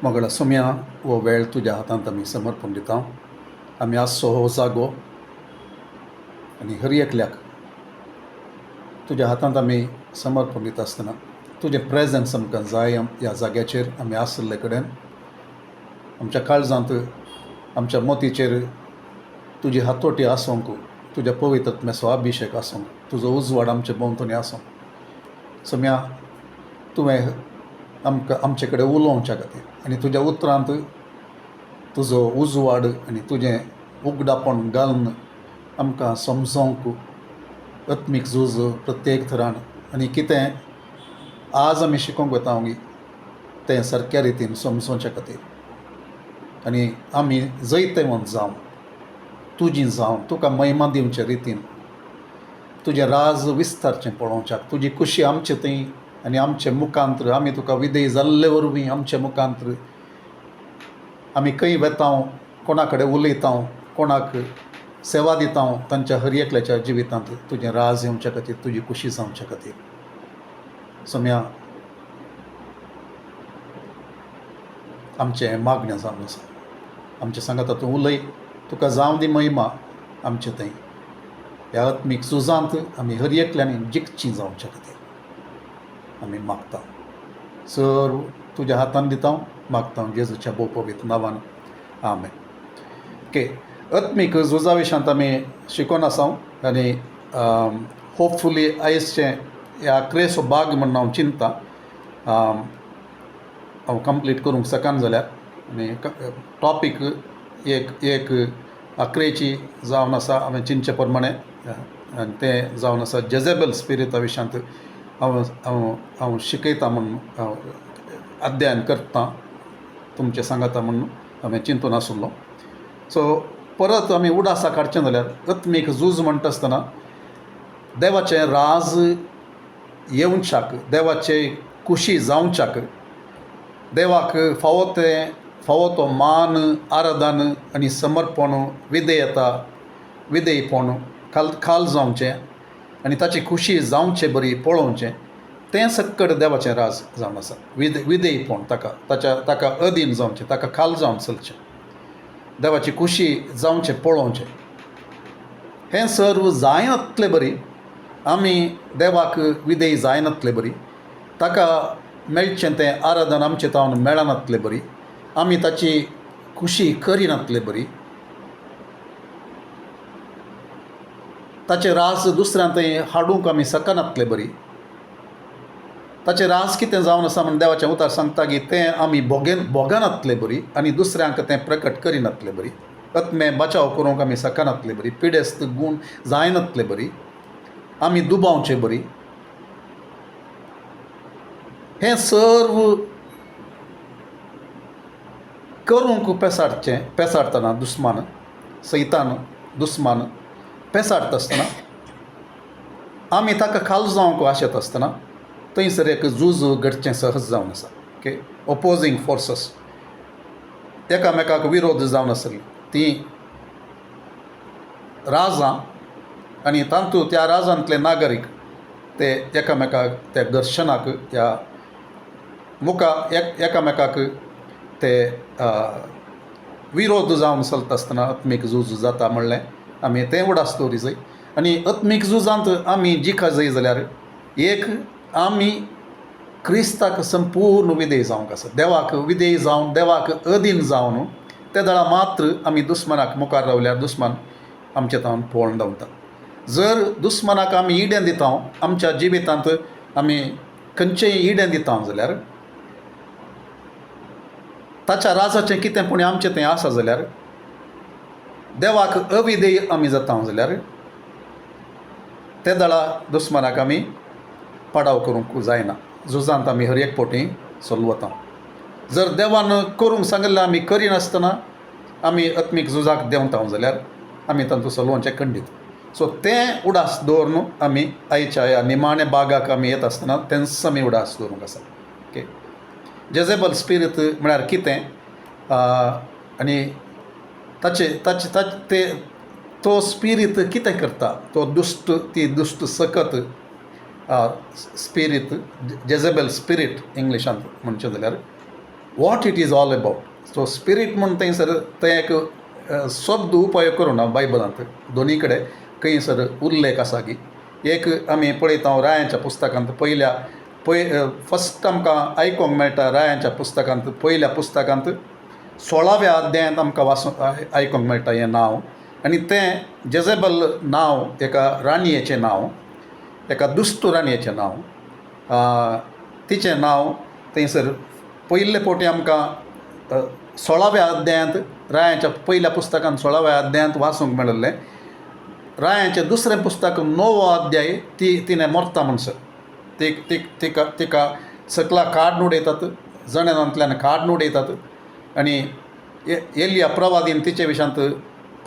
मगळा सुम्या वो वेळ तुज्या हातांत आमी समर्पण दिता. आमी आजचो हो जागो आनी हर एकल्याक तुज्या हातांत आमी समर्पण दिता आसतना तुजें प्रेजन्स आमकां जाय. ह्या जाग्याचेर आमी आसले कडेन आमच्या काळजांत आमच्या मोतीचेर तुजी हातोटी आसूंक, तुज्या पवित्रात्म्याचो अभिशेक आसूंक, तुजो उजवाड आमचे भोंवतणी आसूंक. सुम्या तुवें आमकां आमचे कडेन उलोवच्या खातीर आनी तुज्या उतरांत तुजो उजवाड आनी तुजें उगडापण घालून आमकां समजोवंक आत्मीक झूज प्रत्येक थरान आनी कितें आज आमी शिकोवंक वता तें सारक्या रितीन समजोवच्या खातीर आनी आमी जैतवंत जावन तुजी जावन तुका महिमा दिवचे रितीन तुजें राज विस्तारचें पळोवच्याक, तुजी खुशी आमचे थंय आनी आमचे मुखांत्र आमी तुका विधेय जाल्ले वरवीं आमचे मुखांत्र आमी खंय वेता, कोणा कडेन उलयता, कोणाक सेवा दिता, तांच्या हर एकल्याच्या जिवितांत तुजें राज येवच्या खातीर, तुजी खुशी जावच्या खातीर. सुम्या आमचें मागणें जावन आसा. आमचे सांगात तूं उलय, तुका जावं दी महिमा आमचे थंय. ह्या आत्मीक झुजांत आमी हर एकल्यांनी जिखचीं जावच्या खातीर आमी मागता. सर्व तुज्या हातान दिता, मागता जेजूच्या भोव पवित्र नांवान. आमेन. ओके, आत्मीक झुजा विशयांत आमी शिकोवन आसा आनी होपफुली आयजचें ह्या क्रेसो भाग म्हणून हांव चिंतता हांव कंप्लीट करूंक सकान जाल्यार. आनी टॉपीक एक अकरेची जावन आसा हांवें चिंतचे प्रमाणें आनी तें जावन आसा जेजेबल स्पिरिटा विशयांत हांव शिकयता म्हणून अध्ययन करता तुमचे सांगाता म्हणून हांवें चिंतून आशिल्लो. सो परत आमी उडासा काडचें जाल्यार आत्मीक झूज म्हणटा आसतना देवाचें राज येवच्याक, देवाचे खुशी जावच्याक, देवाक फावो तो मान, आराधन आनी समर्पण, विधेयपण खाल जावचें आनी ताची खुशी जावचे बरी पळोवचें, तें सक्कड देवाचें राज जावन आसा. विधेयपण ताका अधीन जावचें, ताका खाल जावन चलचें, देवाची खुशी जावचें पळोवचें. हें सर्व जायनातले बरी आमी देवाक विधेय जायनातले बरी, ताका मेळचें तें आराधन आमचे तावन मेळनातले बरी, आमी ताची खुशी करिनातले बरी, ताचे रास दुसऱ्यां थंय हाडूंक आमी सकनातले बरी. ताचें रास कितें जावन आसा म्हण देवाचें उतार सांगता की तें आमी भोगनातले बरी आनी दुसऱ्यांक तें प्रकट करिनातले बरी, आत्मे बचाव करूंक आमी सकनातले बरी, पिडेस्त गूण जायनातले बरी, आमी दुबावचे बरी. हें सर्व करूंक पेसाडटना सैतान दुस्मान पेसाडटा आसतना आमी ताका खाल जावंक आशेत आसतना थंयसर एक झूज घडचें सहज जावन आसा. ओके, ओपोजींग फोर्सस एकामेकाक विरोध जावन आसली तीं राजां आनी तातूंत त्या राजांतले नागरीक ते एकामेकाक त्या घर्शणाक ह्या एकामेकाक ते विरोध जावन चलता आसतना आत्मीक झूज जाता म्हणलें आमी तें उडास दवरी जाय. आनी आत्मीक झुजांत आमी जिखा जाय जाल्यार एक आमी क्रिस्ताक संपूर्ण विधेय जावंक आसा, देवाक विधेय जावन देवाक अधीन जावन त्या दळा मात्र आमी दुस्मानाक मुखार रावल्यार दुस्मान आमचे तावन पळोवन धांवता. जर दुस्मानाक आमी इडें दिता, आमच्या जिवितांत आमी खंयचेंय इडें दिता जाल्यार ताच्या राजाचें कितें पूण आमचें तें आसा जाल्यार देवाक अविधेय आमी जाता जाल्यार त्या दळा दुस्मानाक आमी पाडाव करूंक जायना. झुजांत आमी हर एक पोटी चलवता. जर देवान करूंक सांगिल्लें आमी करिनासतना आमी आत्मीक झुजाक देंवता जाल्यार आमी तातूंत चलोवचें खंडीत. सो तें उडास दवरून आमी आयच्या ह्या निमाण्या भागाक आमी येता आसतना तेंच आमी उडास दवरूंक आसा. ओके, जेजेबल स्पिरीट म्हळ्यार कितें आनी तो स्पिरीट कितें करता, ती दुश्ट सकत स्पिरीट जेजेबल स्पिरीट इंग्लिशांत म्हणचें जाल्यार what it is all about. So spirit म्हणून थंयसर थंय एक शब्द उपयोग करून बायबलांत दोनी कडेन खंयसर उल्लेख आसा की एक आमी पळयता रायांच्या पुस्तकांत फस्ट आमकां आयकोंक मेळटा रायांच्या पुस्तकांत पयल्या पुस्तकांत 16व्या अध्यायांत आमकां आयकोंक मेळटा हें नांव. आनी तें जेजेबल नांव एका राणयेचें नांव, एका दुश्ट राणयेचें नांव. तिचें नांव थंयसर पयले फावटी आमकां 16व्या अध्यायांत रायांच्या पयल्या पुस्तकांत 16व्या अध्यायांत वाचूंक मेळिल्लें. रायांचें दुसरें पुस्तक 9वो अध्याय तिणें मरता म्हणसर तिका सकला काडून उडयतात, जण्यानांतल्यान काडून उडयतात. आनी एलिया प्रवादीन तिचे विशांत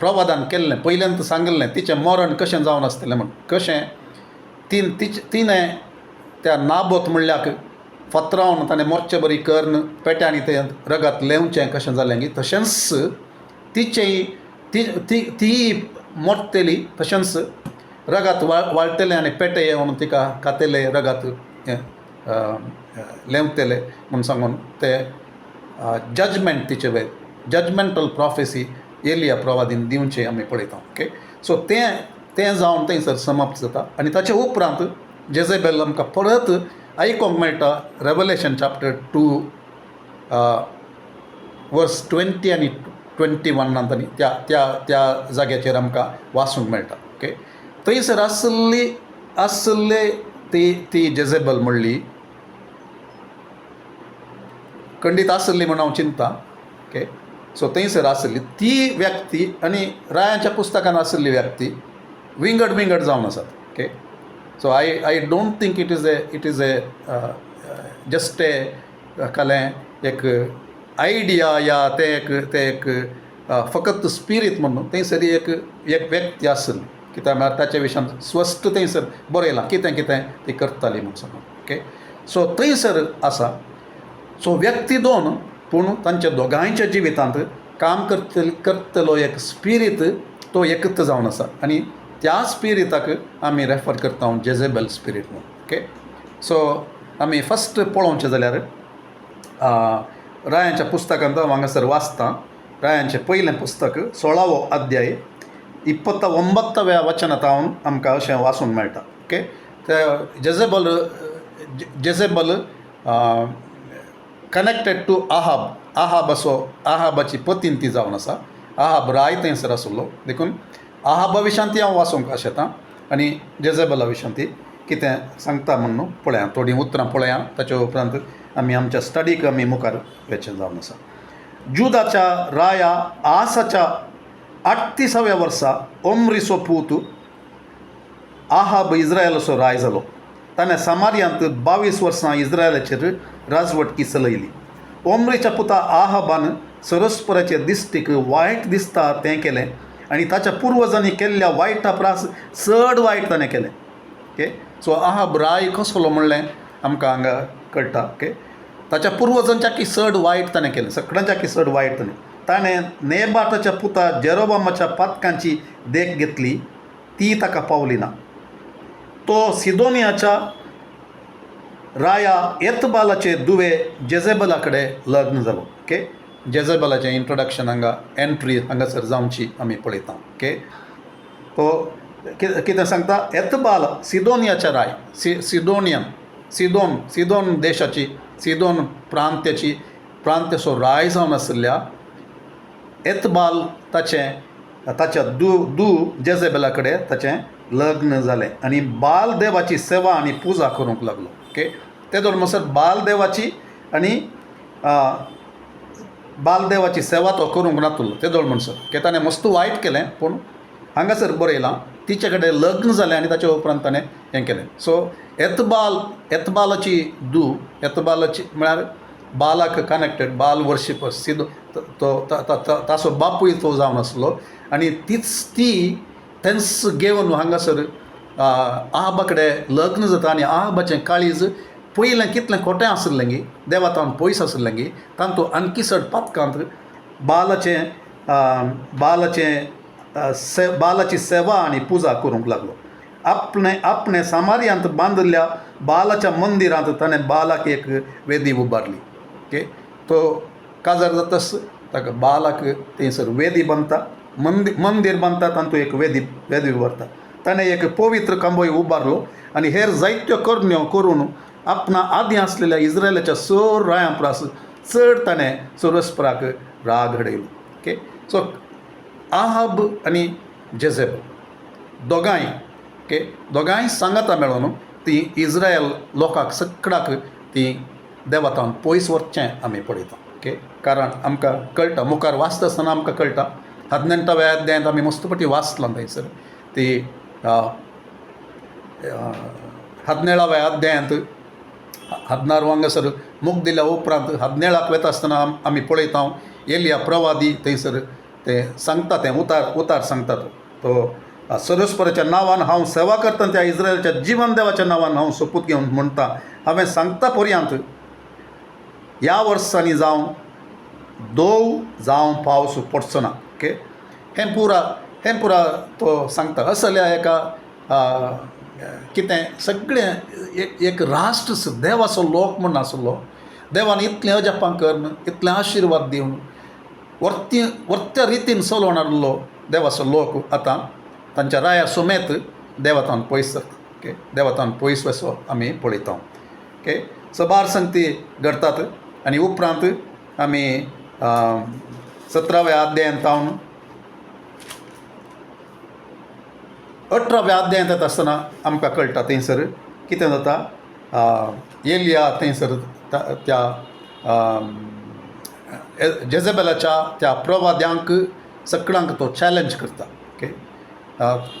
प्रवादान केल्लें, पयल्यांत सांगिल्लें तिचें मरण कशें जावन आसतलें म्हण. कशें तिणें त्या नाबोत म्हणल्याक फत्रावन ताणें मोर्चे बरी कर्ण पेट्यांनी तें रगत लेवचें कशें जालें की तशेंच तिचेय ती मोडटली, तशेंच रगत वाळटलें आनी पेटे येवन तिका खातेले रगत लेवतले म्हूण सांगून ते जजमेंट तिचे वेळ जजमेंटल प्रॉफेसी एलिया प्रवादीन दिवचें आमी पळयता. ओके, सो तें जावन थंयसर समाप्त जाता. आनी ताचे उपरांत जेजेबेल आमकां परत आयकोंक मेळटा रेवलेशन चॅप्टर 2 वर्स 20 आनी 21 आनी त्या जाग्याचेर आमकां वाचूंक मेळटा. ओके, थंयसर आसले ती जेजेबल म्हणली खंडीत आसली म्हूण हांव चिंता. ओके, सो थंयसर आसली ती व्यक्ती आनी रायांच्या पुस्तकान आसली व्यक्ती विंगड जावन आसात. Okay, so I don't think it is a just कालें एक आयडिया या ते एक फकत स्पिरीट म्हणून थंयसर एक व्यक्ती आसली, कित्याक म्हळ्यार ताचे विशयान स्पश्ट थंयसर बरयलां कितें ती करताली म्हणून सांगून. ओके, सो थंयसर आसा. सो व्यक्ती दोन पूण तांच्या दोगांयच्या जिवितांत काम करतलो एक स्पिरीट तो एकच जावन आसा. आनी त्या स्पिरिटाक आमी रेफर करता जेजेबल स्पिरीट म्हणून. ओके, सो आमी फस्ट पळोवचें जाल्यार रायांच्या पुस्तकांत हांव हांगासर वाचता. रायांचें पयलें पुस्तक 16वो अध्याय 29व्या वचनांत आमकां अशें वाचूंक मेळटा. ओके, ते जेजेबल कनेक्टेड टू आहाबाची पतीन ती जावन आसा. आहाब राय थंयसर आसलो देखून आहाबा विशांती हांव वाचूंक आशेतां आनी जेजेबला विशांती कितें सांगता म्हणून पळया, थोडीं उतरां पळया. ताचे उपरांत आमी आमच्या स्टडीक आमी मुखार वचचें जावन आसा. जुदाच्या राया आसाच्या 38व्या वर्सा ओम्रीचो पूत आहाब इस्रायलाचो राय जालो. ताणें समारियांत 22 वर्सां इस्रायलाचेर राजवटकी चलयली. ओम्रीच्या पुता आहाबान सरस्पराचे दिश्टीक वायट दिसता तें केलें आनी ताच्या पुर्वजांनी केल्ल्या वायटा प्रास चड वायट ताणें केलें. ओके, सो आहाब राय कसलो म्हणलें आमकां हांगा कळटा. ओके, ताच्या पुर्वजांच्याकी चड वायट ताणें केलें, सगळ्यांच्याकी चड वायट ताणें नेबाताच्या पुता जेरोबामाच्या पातकांची देख घेतली, ती ताका पावली ना. तो सिदोनियाच्या राया एतबालाचे दुवे जेजेबला कडेन लग्न जालो. ओके, जेजेबलाचें इंट्रोडक्शन हांगा एंट्री हांगासर जावची आमी पळयता. ओके, तो कितें सांगता, एतबाल सिदोनियाच्या राय सिदोन देशाची सिदोन प्रांत्याचो राय जावन आशिल्ल्या एतबाल ताच्या दू जेजेबेला कडेन ताचें लग्न जालें आनी बाल देवाची सेवा आनी पुजा करूंक लागलो. ओके, ते दोन म्हणसर बालदेवाची सेवा तो करूंक नासलो ते दोन म्हणसर, की ताणें मस्त वायट केलें. पूण हांगासर बरयलां तिचे कडेन लग्न जालें आनी ताचे उपरांत ताणें हें केलें. सो एतबालाची म्हळ्यार बालाक कनेक्टेड, बाल वर्शिपर ताचो बापूय तो जावन आसलो आनी ती थंस घेवन हांगासर आहाबा कडेन लग्न जाता आनी आहाबाचें काळीज पयलें कितलें खोटें आसलें गी, देवातावन पयस आसलें गी, तातूंत आणकी चड पातकांत बालाची सेवा आनी पुजा करूंक लागलो. आपणे सामारियांत बांदल्या बालाच्या मंदिरांत ताणें बालाक एक वेदी उबारली. ओके, तो काजार जातास ताका बालाक थंयसर वेदी बांदता, मंदीर बांदतात आनी तो एक वेदी उबारता. ताणें एक पवित्र कांबोय उबारलो आनी हेर जायत्यो करण्यो करून आपणा आदीं आसलेल्या इस्रायलाच्या सर रायां प्रास चड ताणें सोरस्पराक राग हाडयलो. ओके, सो आहाब आनी जेजेबल दोगांय सांगाता मेळून ती इस्रायल लोकांक सगळ्याक ती देवातान पयस वचचें आमी पळयता. ओके, कारण आमकां कळटा, मुखार वाचता आसतना आमकां कळटा. 18व्या अध्यायांत आमी मस्तपटी वाचलां थंयसर ती 17व्या अध्यायांत 16 हांगासर मोग दिल्या उपरांत 17 वता आसतना आमी पळयता एलिया प्रवादी थंयसर ते सांगता, तें उतार सांगता. तो सरस्वराच्या नांवान हांव सेवा करता त्या इस्रायलाच्या जिवन देवाच्या नांवान हांव सोपूत घेवन म्हणटा, हांवें सांगता पर्यंत ह्या वर्सांनी जावं जावं पावस पडचो ना. ओके, हें पुरा तो सांगता. असल्या एका कितें सगळें एक राष्ट्र देवाचो लोक म्हूण आसलो. देवान इतलें अजापां करून इतलें आशिर्वाद दिवन वर्त्या रितीन चलोवनारो देवाचो लोक आतां तांच्या राया समेत देवातान पयस जाता. ओके, देवातान पयस वचो आमी पळयता. ओके, सो बार संगती घडटात आनी उपरांत आमी 17व्या अध्यायांत जावन 18व्या अध्यायांत येता आसतना आमकां कळटा थंयसर कितें जाता. एलिया थंयसर त्या जेजेबेलाच्या त्या प्रवाद्यांक सगळ्यांक तो चॅलेंज करता. ओके,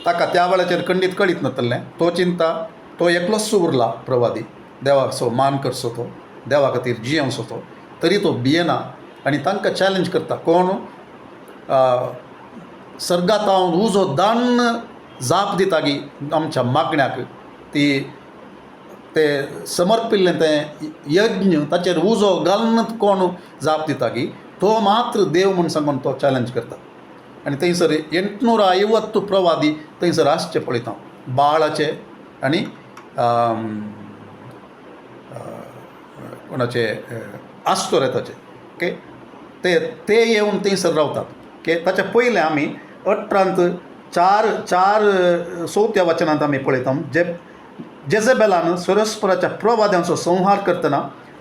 ताका त्या वेळाचेर खंडीत कळीत नासलें. तो चिंता तो एकलोच उरला प्रवादी, देवाचो मान करचो तो, देवा खातीर जियेवचो तो, तरी तो भियेना आनी तांकां चॅलेंज करता. कोण सर्गात हांव उजो दान जाप दिता की आमच्या मागण्याक ते समर्पिल्लें तें यज्ञ ताचेर उजो घालून कोण जाप दिता की तो मात्र देव म्हूण सांगून तो चॅलेंज करता. आनी थंयसर 850 प्रवादी थंयसर आसचे पळयता, बाळाचे आनी कोणाचे आस्तोरेताचे. ओके, ते येवन थंयसर रावतात. ओके, ताच्या पयलें आमी 18 4 वचनांत आमी पळयता जेजेबेलान सरस्पराच्या प्रवाद्यांचो संहार करतना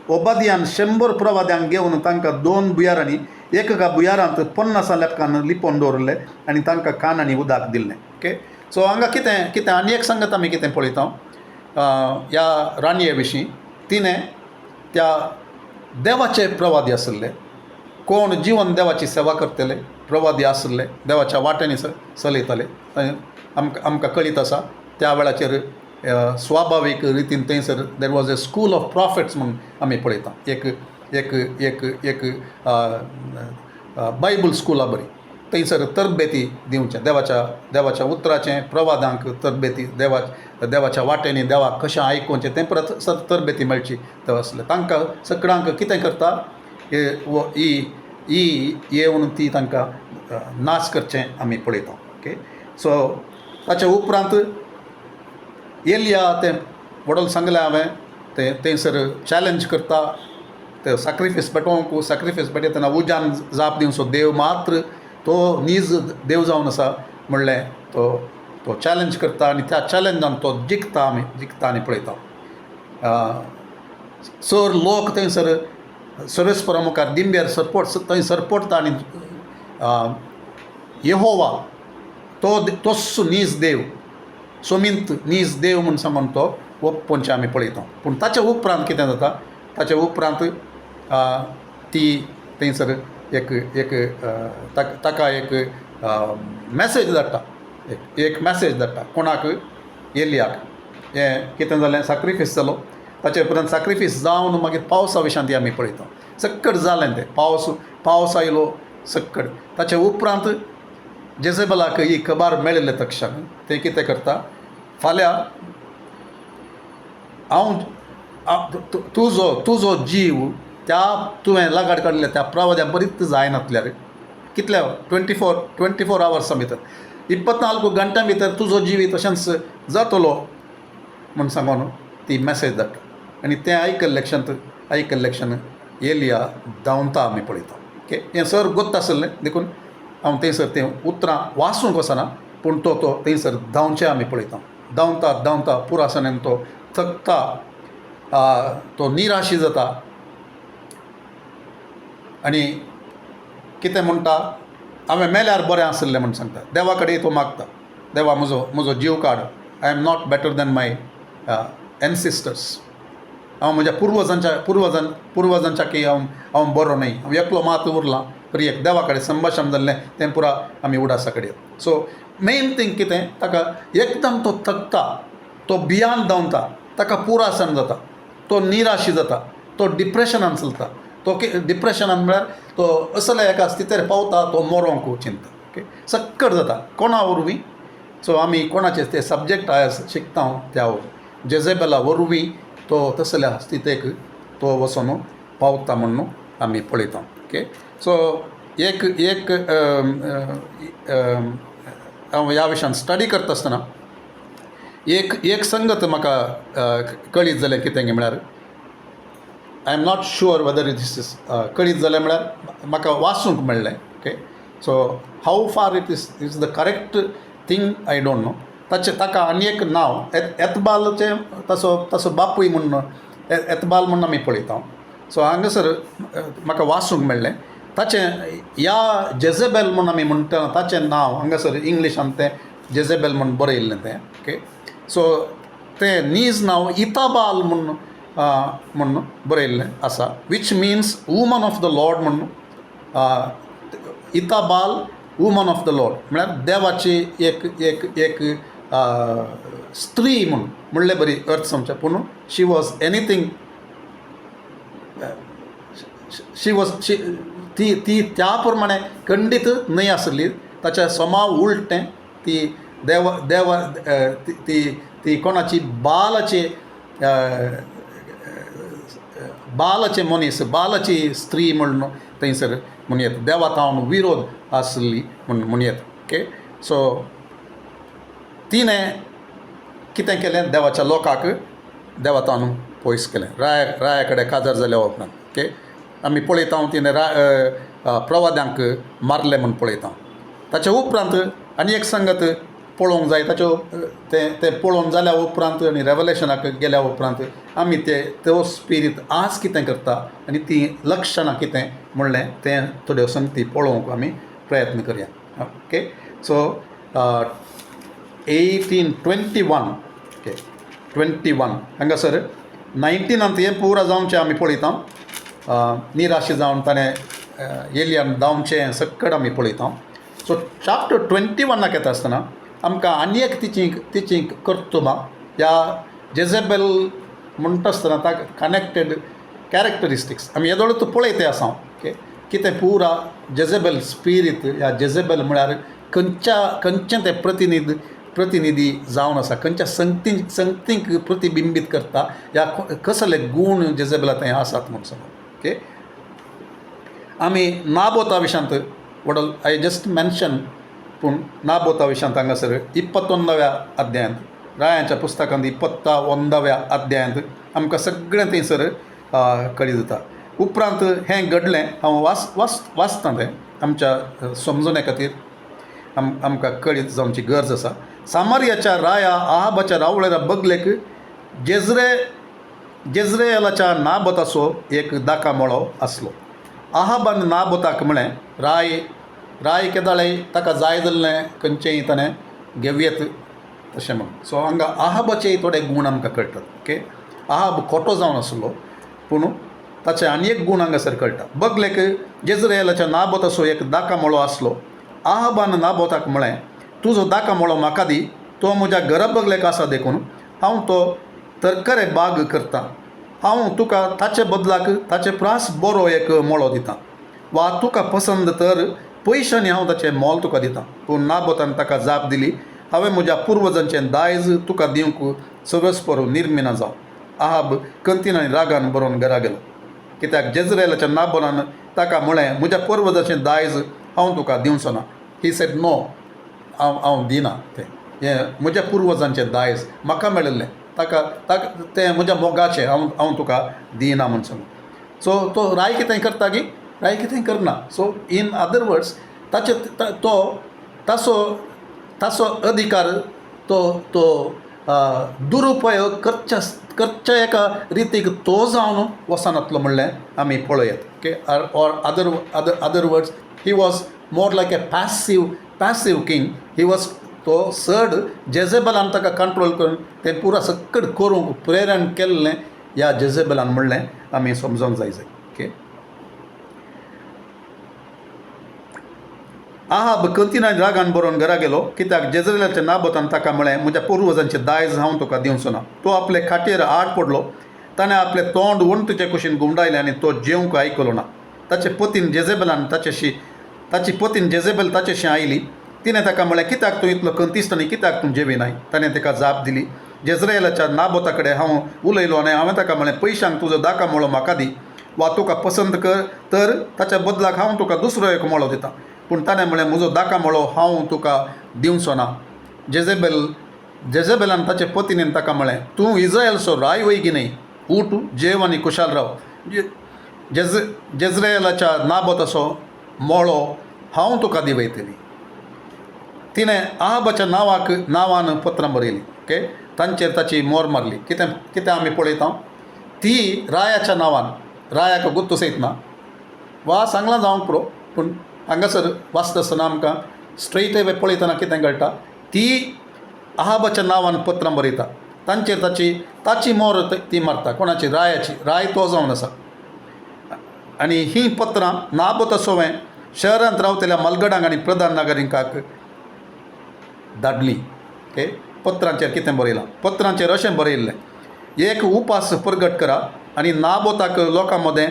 ओबादियान 100 प्रवाद्यांक घेवन तांकां 2 बुयारांनी एका बुयारांत 50 लेपकान लिपोवन दवरले आनी तांकां कानांनी उदक दिल्लें. ओके, सो हांगा कितें आनी एक सांगत आमी कितें पळयता ह्या राणये विशीं. तिणें त्या देवाचे प्रवादी आसले, कोण जीवन देवाची सेवा करतले प्रवादी आसले, देवाच्या वाटेनी चलयताले. आमकां कळीत आसा त्या वेळाचेर स्वाभावीक रितीन थंयसर there was a school of profits म्हणून आमी पळयता. एक बायबल स्कुला बरी थंयसर तरबेती दिवचें, देवाच्या उतराचें, प्रवादांक तरबेती, देवाच्या वाटेनी देवाक कशें आयकुचें तें परत तरबेती मेळची तें आसलें. तांकां सगळ्यांक कितें करता ही येवन ती तांकां नाश करचें आमी पळयता. ओके, सो ताच्या उपरांत एलिया तें वडोल सांगलें हांवें तें थंयसर चॅलेंज करता. ते सॅक्रिफीस पेटयतना उज्यान जाप दिवचो देव मात्र तो नीज देव जावन आसा म्हणलें तो चॅलेंज करता आनी त्या चॅलेंजान तो जिखता आनी पळयता. सर लोक थंयसर सरस्परा मुखार दिंब्यार थंय सरपडटा आनी यहोवा तोच नीज देव, सोमिंत नीज देव म्हूण सांगून तो ओप्पोवचें आमी पळयता. पूण ताच्या उपरांत कितें जाता, ताच्या उपरांत ती थंयसर ताका एक मॅसेज धाडटा, एक मॅसेज धाडटा कोणाक, एलियाक. हें कितें जालें, सॅक्रिफीस जालो. ताचे उपरांत सॅक्रिफीस जावन मागीर पावसा विशांती आमी पळयता. सक्कड जालें तें, पावस आयलो सक्कड. ताचे उपरांत जेजेबेलाक ही खबर मेळिल्ले तक्षण तें कितें करता, फाल्यां हांव तुजो जीव त्या तुवें लागाड काडल्या त्या प्रवाद्या बरीच जायनातल्यार कितल्या 24 आवर्सां भितर 24 घंटां भितर तुजो जीव तशेंच जातलो म्हूण सांगून ती मॅसेज धाडटा. आनी तें आयकल्ले क्षण एलिया धांवता आमी पळयता. ओके, हें सर गोत्त आसलें देखून हांव थंयसर तें उतरां वाचूंक वचना, पूण तो थंयसर धांवचें आमी पळयता. धांवता पुरासनान तो थकता, तो निराशी जाता आनी कितें म्हणटा, हांवें मेल्यार बरें आसलें म्हूण सांगता. देवा कडेन तो मागता, देवा म्हजो जीव काड. I am not better than my ancestors. हांव म्हज्या पुर्वजांच्या की हांव बरो न्हय, हांव एकलो मात उरलां. तरी एक देवा कडेन संभाशण जाल्लें तें पुरा आमी उडासा कडेन. सो मेन थिंग कितें, ताका एकदम तो थकता, तो भियान धांवता, ताका पुरासन जाता, तो निराशी जाता, तो डिप्रेशनान चलता. तो डिप्रेशनान म्हळ्यार तो असल्या एका स्थितीर पावता, तो मरोंक चिंता. ओके, सक्कट जाता कोणा वरवीं. सो आमी कोणाचे ते सब्जेक्ट आयज शिकता त्या जेजेबेला वरवीं तो तसल्या स्थितीक तो वचून पावता म्हणून आमी पळयता. ओके, सो एक हांव ह्या विशयान स्टडी करता आसतना एक संगत म्हाका कळीत जालें. कितें म्हळ्यार I am not sure whether this is कळीत जालें म्हळ्यार म्हाका वाचूंक मेळ्ळें. Okay, so how far it is the correct thing I don't know. ताका आनी एक नांव एतबालचें तसो बापूय म्हणून एतबाल म्हणून आमी पळयता. सो हांगासर म्हाका वाचूंक मेळ्ळें ताचें ह्या जेजेबेल म्हणून आमी म्हणटा ताचें नांव हांगासर इंग्लिशान तें जेजेबेल म्हणून बरयल्लें तें. ओके, सो तें नीज नांव इताबाल म्हणून बरयल्लें आसा, which means woman of the Lord म्हणून. इताबाल वुमन ऑफ द लॉर्ड म्हळ्यार देवाची एक स्त्री म्हणलें बरी अर्थ समच्या. पूण शी वॉज एनीथींग, ती त्या प्रमाणे खंडीत न्हय आसली. ताच्या स्वभाव उलटें. ती ती कोणाची बालाचे मनीस, बालाची स्त्री म्हणून थंयसर म्हणून येता. देवातावन विरोध आसली म्हणून येता. ओके, सो तिणें कितें केलें, देवाच्या लोकांक देवातावन पयस केलें, राया कडेन काजार जाल्या उपरांत. ओके, आमी पळयता तिणें प्रवाद्यांक मारलें म्हणून पळयता. ताच्या उपरांत आनी एक संगत पळोवंक जाय. तें पळोवन जाल्या उपरांत आनी रेवलेशनाक गेल्या उपरांत आमी तो स्पिरीट आज कितें करता आनी ती लक्षणां कितें म्हणलें तें थोड्यो संगती पळोवंक आमी प्रयत्न करया. Okay, so 1821. ओके, 21 हांगासर 19 हें पुरा जावचें आमी पळयता. निराशी जावन ताणें एलियान धांवचें सक्कड आमी पळयता. सो चॅप्टर 21 येता आसतना आमकां आनी एक तिची कर्तुबां ह्या जेजेबेल म्हणटा आसतना ताका कनेक्टेड कॅरेक्टरिस्टिक्स आमी येदोळूच पळयते आसा. ओके, कितें पुरा जेजेबेल स्पिरीट ह्या जेजेबेल म्हळ्यार खंयचें तें प्रतिनिधी जावन आसा, खंयच्या संगतींक प्रतिबिंबीत करता, ह्या कसले गूण जेजेबेला थंय आसात म्हणून सांगून. ओके, आमी नाबोता विशयांत वडल आय जस्ट मेन्शन, पूण नाबोता विशयांत हांगासर 21व्या अध्यायांत रायांच्या पुस्तकांत 21व्या अध्यायांत आमकां सगळें थंयसर कळी जाता. उपरांत हें घडलें हांव वाचतां तें आमच्या समजुने खातीर आमकां कळीत जावची गरज आसा. सामारियाच्या राया आहाबाच्या रावळेरा बगलेक जेजरेलाच्या नाबोताचो एक दाका मळो आसलो. आहाबान नाबोताक म्हळें, राय केदाळे ताका जाय जाल्लें खंयचेंय ताणें घेवयेत तशें म्हणून. सो हांगा आहाबाचेय थोडे गूण आमकां कळटात. ओके, आहाब खोटो जावन आसलो पूण ताचे आनी एक गूण हांगासर कळटा. बगलेक जेजरेलाच्या नाबोताचो एक दाका मळो आसलो. आहाबान नाबोताक म्हळें, तुजो दाका मळो म्हाका दी, तो म्हज्या घरा बगलेक आसा देखून हांव तो तरकारे बाग करतां. हांव तुका ताचे बदलाक ताचे प्रास बरो एक मळो दितां, वा तुका पसंद तर पयशांनी हांव ताचें मोल तुका दितां. पूण नाबोतान ताका जाप दिली, हांवें म्हज्या पुर्वजांचें दायज तुका दिवंक सगळसपरो निर्मिना जावं. आहाब कंतीन आनी रागान बरोवन घरा गेलो, कित्याक जेजरेलाच्या नाबोतान ताका म्हळें, म्हज्या पुर्वजांचें दायज हांव तुका दिवचो ना. ही सेड नो, हांव दिना तें म्हज्या पुर्वजांचें दायज म्हाका मेळिल्लें, ताका तें म्हज्या मोगाचें हांव तुका दिना म्हूण सांगून. सो तो राय कितें करता की राय कितें करना. सो इन अदर वर्ड्स ताचे तो ताचो अधिकार तो तो दुरुपयोग करच्या एका रितीक तो जावन वचनातलो म्हणलें आमी पळयात. Okay. Or other words he was more like A passive king. He was तो चड जेजेबेलान ताका कंट्रोल करून तें पुरा सक्कड करूंक प्रेरण केल्लें ह्या जेजेबेलान म्हणलें आमी समजोंक जाय. ओके. आहाब कंतिनान रागान बरोवन घरा गेलो, कित्याक जेजरेलाच्या नाबोतान ताका म्हळें, म्हज्या पुर्वजांचें दायज हांव तुका दिवचो ना. तो आपले खाटयेर आड पडलो. ताणें आपलें तोंड वणटीचे कुशीन गुंडायलें आनी तो जेवंक आयकलो ना. ताचे पतीन जेजेबेल ताचेशी आयली. तिणें ताका म्हळें, कित्याक तूं इतलो कंतिश्ट आनी कित्याक तूं जेविनाय. ताणें ताका जाप दिली, जेजरेलाच्या नाबोता कडेन हांव उलयलो आनी हांवें ताका म्हळें, पयशांक तुजो दाका मोळो म्हाका दी, वा तुका पसंत कर तर ताच्या बदलाक हांव तुका दुसरो एक मोळो दितां. पूण ताणें म्हळें, म्हजो दाका मोळो हांव तुका दिवचो ना. जेजेबेलान ताचे पत्नीन ताका म्हळें, तूं इस्रायलचो राय वय की न्हय. उठ, जेव आनी कुशाल राव. जेजरेलाच्या नाबोताचो मोळो हांव तुका दिवयतली. तिणें आहाबाच्या नांवान पत्रां बरयलीं. ओके. तांचेर ताची मोर मारली. कितें आमी पळयता, ती रायाच्या नांवान, रायाक गुत्त सयतना वा सांगलां जावंक पुरो, पूण हांगासर वाचता आसतना आमकां स्ट्रेट अवे पळयतना कितें कळटा, ती आहाबाच्या नांवान पत्रां बरयता. तांचेर ताची मोर ती मारता. कोणाची? रायाची. राय तो जावन आसा. आनी हीं पत्रां नाबोता सोवें शहरांत रावतल्या मलगडांक आनी प्रधान नागरिकांक धाडली. ओके. पत्रांचेर कितें बरयलां? पत्रांचेर अशें बरयल्लें, एक उपास प्रगट करा आनी नाबोताक लोकां मदें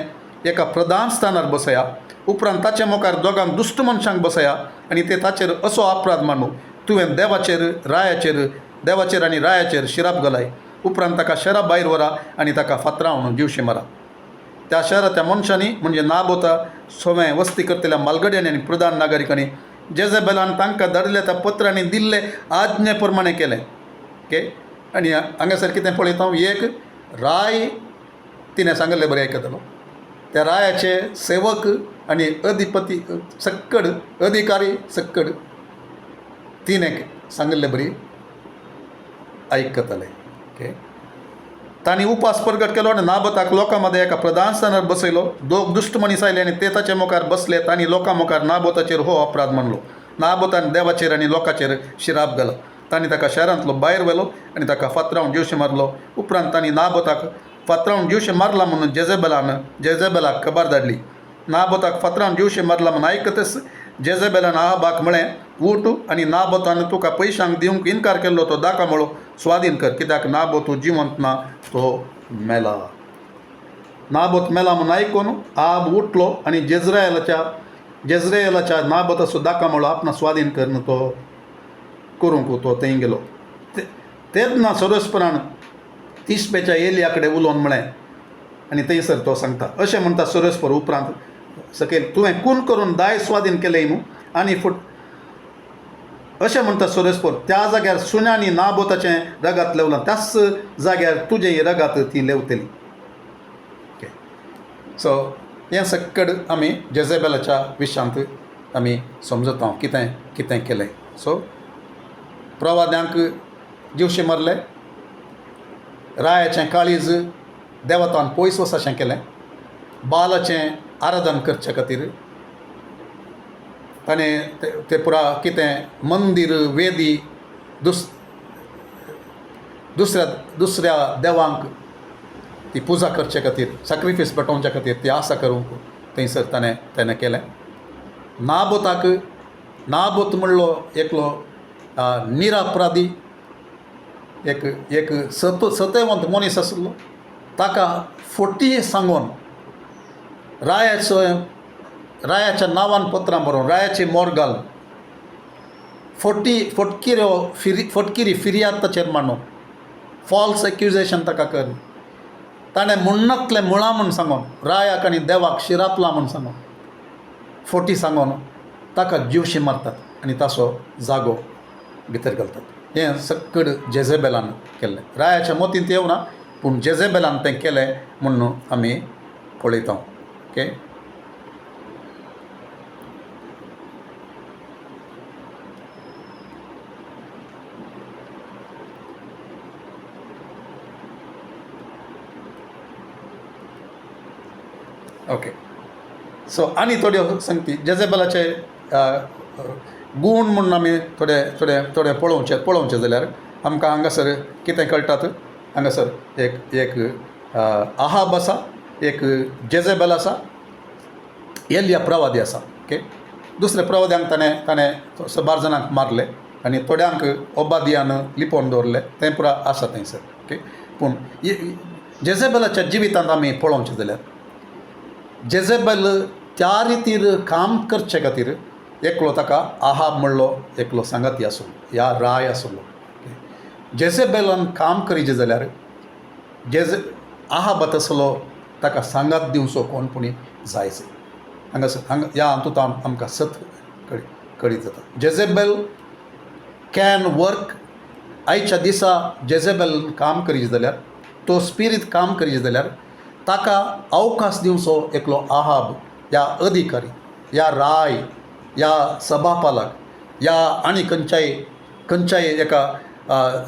एका प्रधान स्थानार बसया. उपरांत ताचे मुखार दोगां दुश्ट मनशांक बसया आनी ते ताचेर असो अपराध मानू. तुवें देवाचेर आनी रायाचेर शिराप घालाय. उपरांत ताका शहरा भायर व्हरा आनी ताका फातरावन दिवशी मारा. त्या शहराच्या मनशांनी, म्हणजे नाबोता सोवें वस्ती करतल्या मालगड्यांनी आनी प्रधान नागरिकांनी जेजेबेलान तांकां धाडिल्ल्या त्या पत्रांनी दिल्ले आज्ञे प्रमाणे केलें. ओके. आनी हांगासर कितें पळयता, एक राय तिणें सांगल्लें बरें आयकतलो. त्या रायाचे सेवक आनी अधिपती सक्कड अधिकारी सक्कड तिणें सांगल्लें बरी आयकतले. ओके. तांणी उपास प्रगट केलो आनी नाबोताक लोकां मदें एका प्रधान स्थानार बसयलो. दोग दुश्ट मनीस आयले आनी ते ताचे मुखार बसले. तांणी लोकां मुखार नाबोताचेर हो अपराध मानलो. नाबोतान देवाचेर आनी लोकांचेर शिराप घालो. तांणी ताका शहरांतलो भायर व्हेलो आनी ताका फातरावन दिवशी मारलो. उपरांत तांणी नाबोताक फातरावन दिवशी मारला म्हणून जेजेबेलाक खबर धाडली. नाबोताक फातरावन दिवशी मारला म्हणून आयकतच जेजेबेलान आहाबाक म्हळें, उठ आनी नाबोतान तुका पयशांक दिवंक इन्कार केल्लो तो दाका मोळो स्वाधीन कर, कित्याक नाबोत जिवंत ना, तो मेला. नाबोत मेला म्हणून आयकून आहाब उठलो आनी जेजरेलाच्या नाबोताचो दाका मोळो आपणा स्वाधीन करन तो करूंक तो थंय गेलो. तेन्ना सरस्परान तिस्बेच्या एलिया कडेन उलोवन म्हळें आनी थंयसर तो सांगता, अशें म्हणटा सरस्पर उपरांत सकयल, तुवें खून करून दाय स्वाधीन केलें न्हू. आनी अशें म्हणटा सरस्पर, त्या जाग्यार सुण्यांनी नाबोताचें रगात लेवलां, त्याच जाग्यार तुजें रगात ती लेवतली. ओके. सो हें सक्कड आमी जेजेबेलाच्या विशयांत आमी समजता कितें केलें. सो प्रवाद्यांक दिवशी मारले. रायाचें काळीज देवतान पयस वचचें केलें. बालाचें आराधन करचे खातीर ताणें ते पुरा कितें मंदीर वेदी दुसऱ्या देवांक ती पुजा करचे खातीर, सॅक्रिफीस पेटोवचे खातीर ती आसा करूंक थंयसर ताणें केलें. नाबोत म्हणलो एकलो निरापराधी, एक सत्यवंत मनीस आसलो. ताका फोटी सांगून रायाच्या नांवान पत्रां बरोवन रायाची मोर घाल फटकिरी फिर्याद ताचेर मांडून फॉल्स एक्युजेशन ताका कर. ताणें म्हणनातलें मुळां म्हूण सांगून रायाक आनी देवाक शिरापला म्हूण सांगून फोटी सांगून ताका जिवशी मारतात आनी ताचो जागो भितर घालतात. हें सक्कड जेजेबेलान केल्लें. रायाच्या मतींत येवना, पूण जेजेबेलान तें केलें म्हणून आमी पळयता ओके. ओके. सो आनी थोड्यो सांगती जेजेबलाचे गूण म्हणून आमी थोडे पळोवचे जाल्यार आमकां हांगासर कितें कळटात. हांगासर एक आहाब आसा, एक जेजेबल आसा, एलिया प्रवादी आसा ओके. दुसऱ्या प्रवाद्यांक ताणें 12 जाणांक मारले आनी थोड्यांक ओबादियान लिपोवन दवरले, तें पुरा आसा थंयसर ओके. पूण जेजेबलाच्या जिवितांत आमी पळोवचें जाल्यार जेजेबल त्या रितीर काम करचे खातीर एकलो ताका आहाब म्हणलो एकलो सांगाती आसलो या राय आसलो. जेजेबेलान काम करीचे जाल्यार आहाब आसलो ताका सांगात दिवचो कोण जायचे. हांगा ह्या हातूंत आमकां सत कळीत जाता. Jezebel can work. आयच्या दिसा जेजेबेल काम करीचे जाल्यार, तो स्पिरीट काम करीचे जाल्यार ताका अवकाश दिवचो एकलो आहाब या अधिकारी या राय या सभापालक या आनी खंयच्याय एका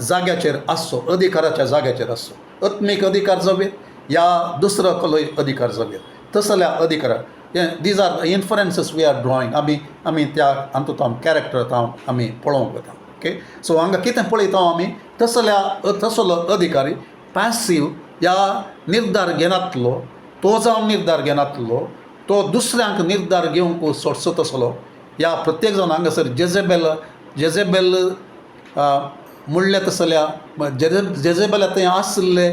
जाग्याचेर आसचो, अधिकाराच्या जाग्याचेर आसचो. आत्मीक अधिकार जावेत या दुसरो कसलोय अधिकार जावेत, तसल्या अधिकारा these are influences we are drawing. आमी त्या हातूंत कॅरेक्टर आमी पळोवंक वता ओके. सो हांगा कितें पळयता आमी तसलो अधिकारी पॅसीव या निर्धार घेनातलो, तो जावन निर्धार घेनातलो, तो दुसऱ्यांक निर्धार घेवंक सोडचो तसलो. या प्रत्येक जावन हांगासर जेजेबेल म्हणले तसल्या जेजेबेला थंय आसले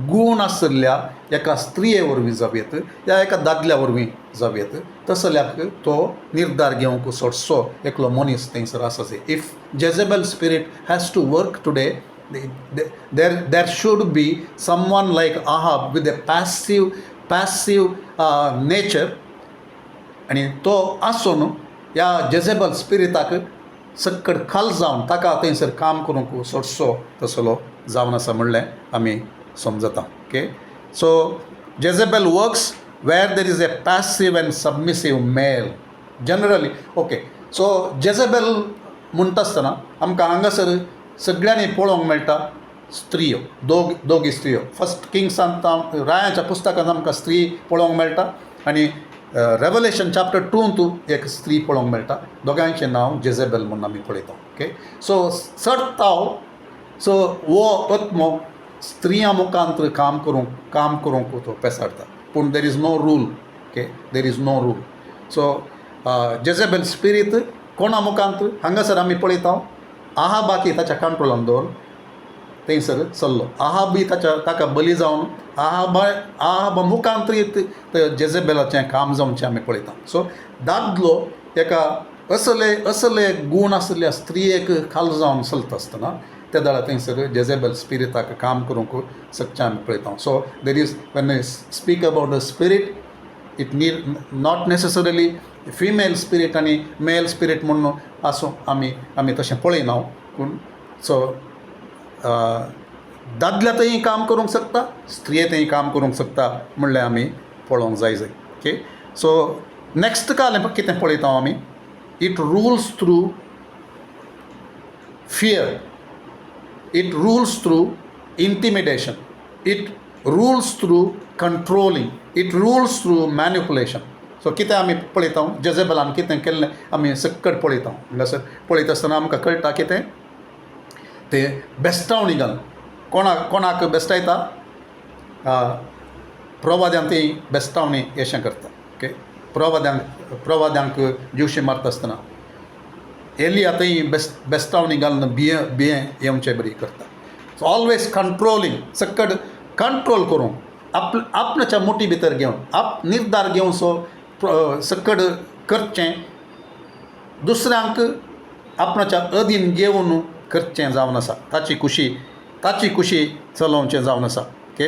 गूण आसल्या एका स्त्रिये वरवीं जावेत या एका दादल्या वरवीं जावेत, तसल्याक तो निर्धार घेवंक सोडचो एकलो मनीस थंयसर आसाचे. If Jezebel spirit has to work today, there should be someone like Ahab with a passive nature. आणि तो आसून ह्या जेजेबल स्पिरिटाक सक्कड खाल जावन ताका थंयसर काम करूंक सोडचो तसलो जावन आसा म्हणलें आमी समजता okay. So Jezebel works where there is a passive and submissive male generally okay. So Jezebel म्हणटा आसतना आमकां हांगासर सगळ्यांनी पळोवंक मेळटा स्त्रियो, दोगी स्त्रियो. फर्स्ट किंग्सांत रायाच्या पुस्तकांत आमकां स्त्री पळोवंक मेळटा आनी रेवलेशन चॅप्टर 2 एक स्त्री पळोवंक मेळटा. दोगांयचें नांव जेजेबेल म्हणून आमी पळयता ओके. सो चडताव सो वो आत्मो स्त्रियां मुखांत काम करूंक तो पेसाडता. पूण there is no rule okay, there is no rule. So Jezebel spirit कोणा मुखांत हांगासर आमी पळयता आहाबाकी ताच्या कंट्रोलान दवर थंयसर चल्लो. आहाबी ताका बली जावन आहाबा मुखांतरीत जेजेबेलाचें काम जावचें आमी पळयता. सो दादलो एका असले गूण आसलेल्या स्त्रियेक खाल जावन चलता आसतना त्या दाळा थंयसर जेजेबेल स्पिरिटाक काम करूंक शकचें आमी पळयता. So there is when I speak about the spirit, it need not necessarily female spirit आनी मेल स्पिरीट म्हणून आसूं आमी तशें पळयना. पूण सो दादल्यातय काम करूंक शकता, स्त्रियेतय काम करूंक शकता म्हणलें आमी पळोवंक जाय ओके. सो नेक्स्ट काल कितें पळयता आमी, it rules through fear, it rules through intimidation, it rules through controlling, it rules through manipulation. So कितें आमी पळयता जेजेबेलान कितें केल्लें आमी सक्कड पळयता. हांगासर पळयता आसतना आमकां कळटा कितें तें बेस्तावणी घालून कोणाक बेस्तायता, प्रवाद्यांक ती बेस्तावणी अशें करता ओके. प्रवाद्यांक दिवशी मारता आसतना एलिया थंय बेस्तावणी घालून बिये येवचें बरी करता. सो ऑलवेज कंट्रोलिंग, सक्कड कंट्रोल करूंक आपणाच्या मुठी भितर घेवन निर्धार घेवचो सक्कड करचें, दुसऱ्यांक आपणाच्या अधीन घेवन करचें जावन आसा. ताची खुशी चलोवचें जावन आसा ओके.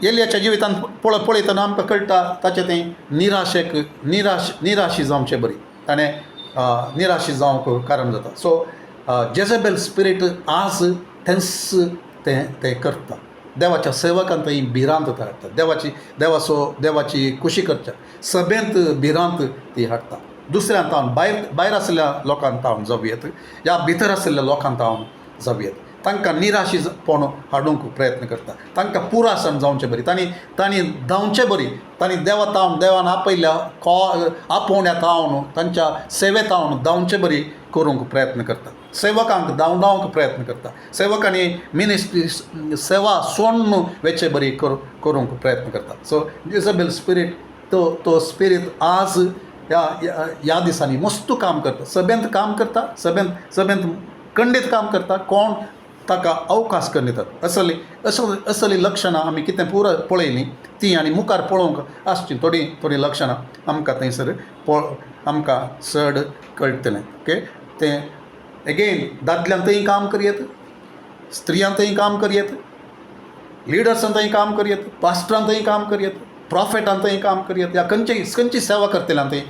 एलियाच्या जिवितांत पळयतना आमकां कळटा ताचें तें निराशी जावचें बरी, ताणें निराशी जावंक कारण जाता. सो जेजेबेल स्पिरीट आज तेंच तें करता देवाच्या सेवकांतय भिरांत हाडटा. देवाची कुशी करच्या सभेंत भिरांत ती हाडटा. दुसऱ्यांत हांव भायर आशिल्ल्या लोकांत हांव जगयत, या भितर आशिल्ल्या लोकांत हांव जगयत. तांकां निराशीपण हाडूंक प्रयत्न करता. तांकां पुरासन जावचें बरी, तांणी धांवचें बरी. तांणी देवान आपयल्या आपोवण्यात हांव तांच्या सेवेत हांव धांवचें बरी करूंक प्रयत्न करता. सेवकांक धांवडावंक प्रयत्न करता. सेवकांनी मिनिस्ट्री सेवा सोडून वेचे बरी करूंक प्रयत्न करता. सो इजबेल स्पिरीट तो स्पिरीट आज ह्या दिसांनी मस्त काम करता. सभेंत काम करता, सभेंत खंडीत काम करता. कोण ताका अवकाश करतात. असली लक्षणां आमी कितें पुरो पळयलीं ती आनी मुखार पळोवंक आसची थोडी लक्षणां आमकां थंयसर आमकां चड कळटलें. ओके, तें एगेन दादल्यांतय काम करयत, स्त्रियांतय काम करयत, लिडर्सांतय काम करयत, पास्टरांतय काम करयत, प्रॉफेटांतय काम करयत, या खंयची सेवा करतल्यांतय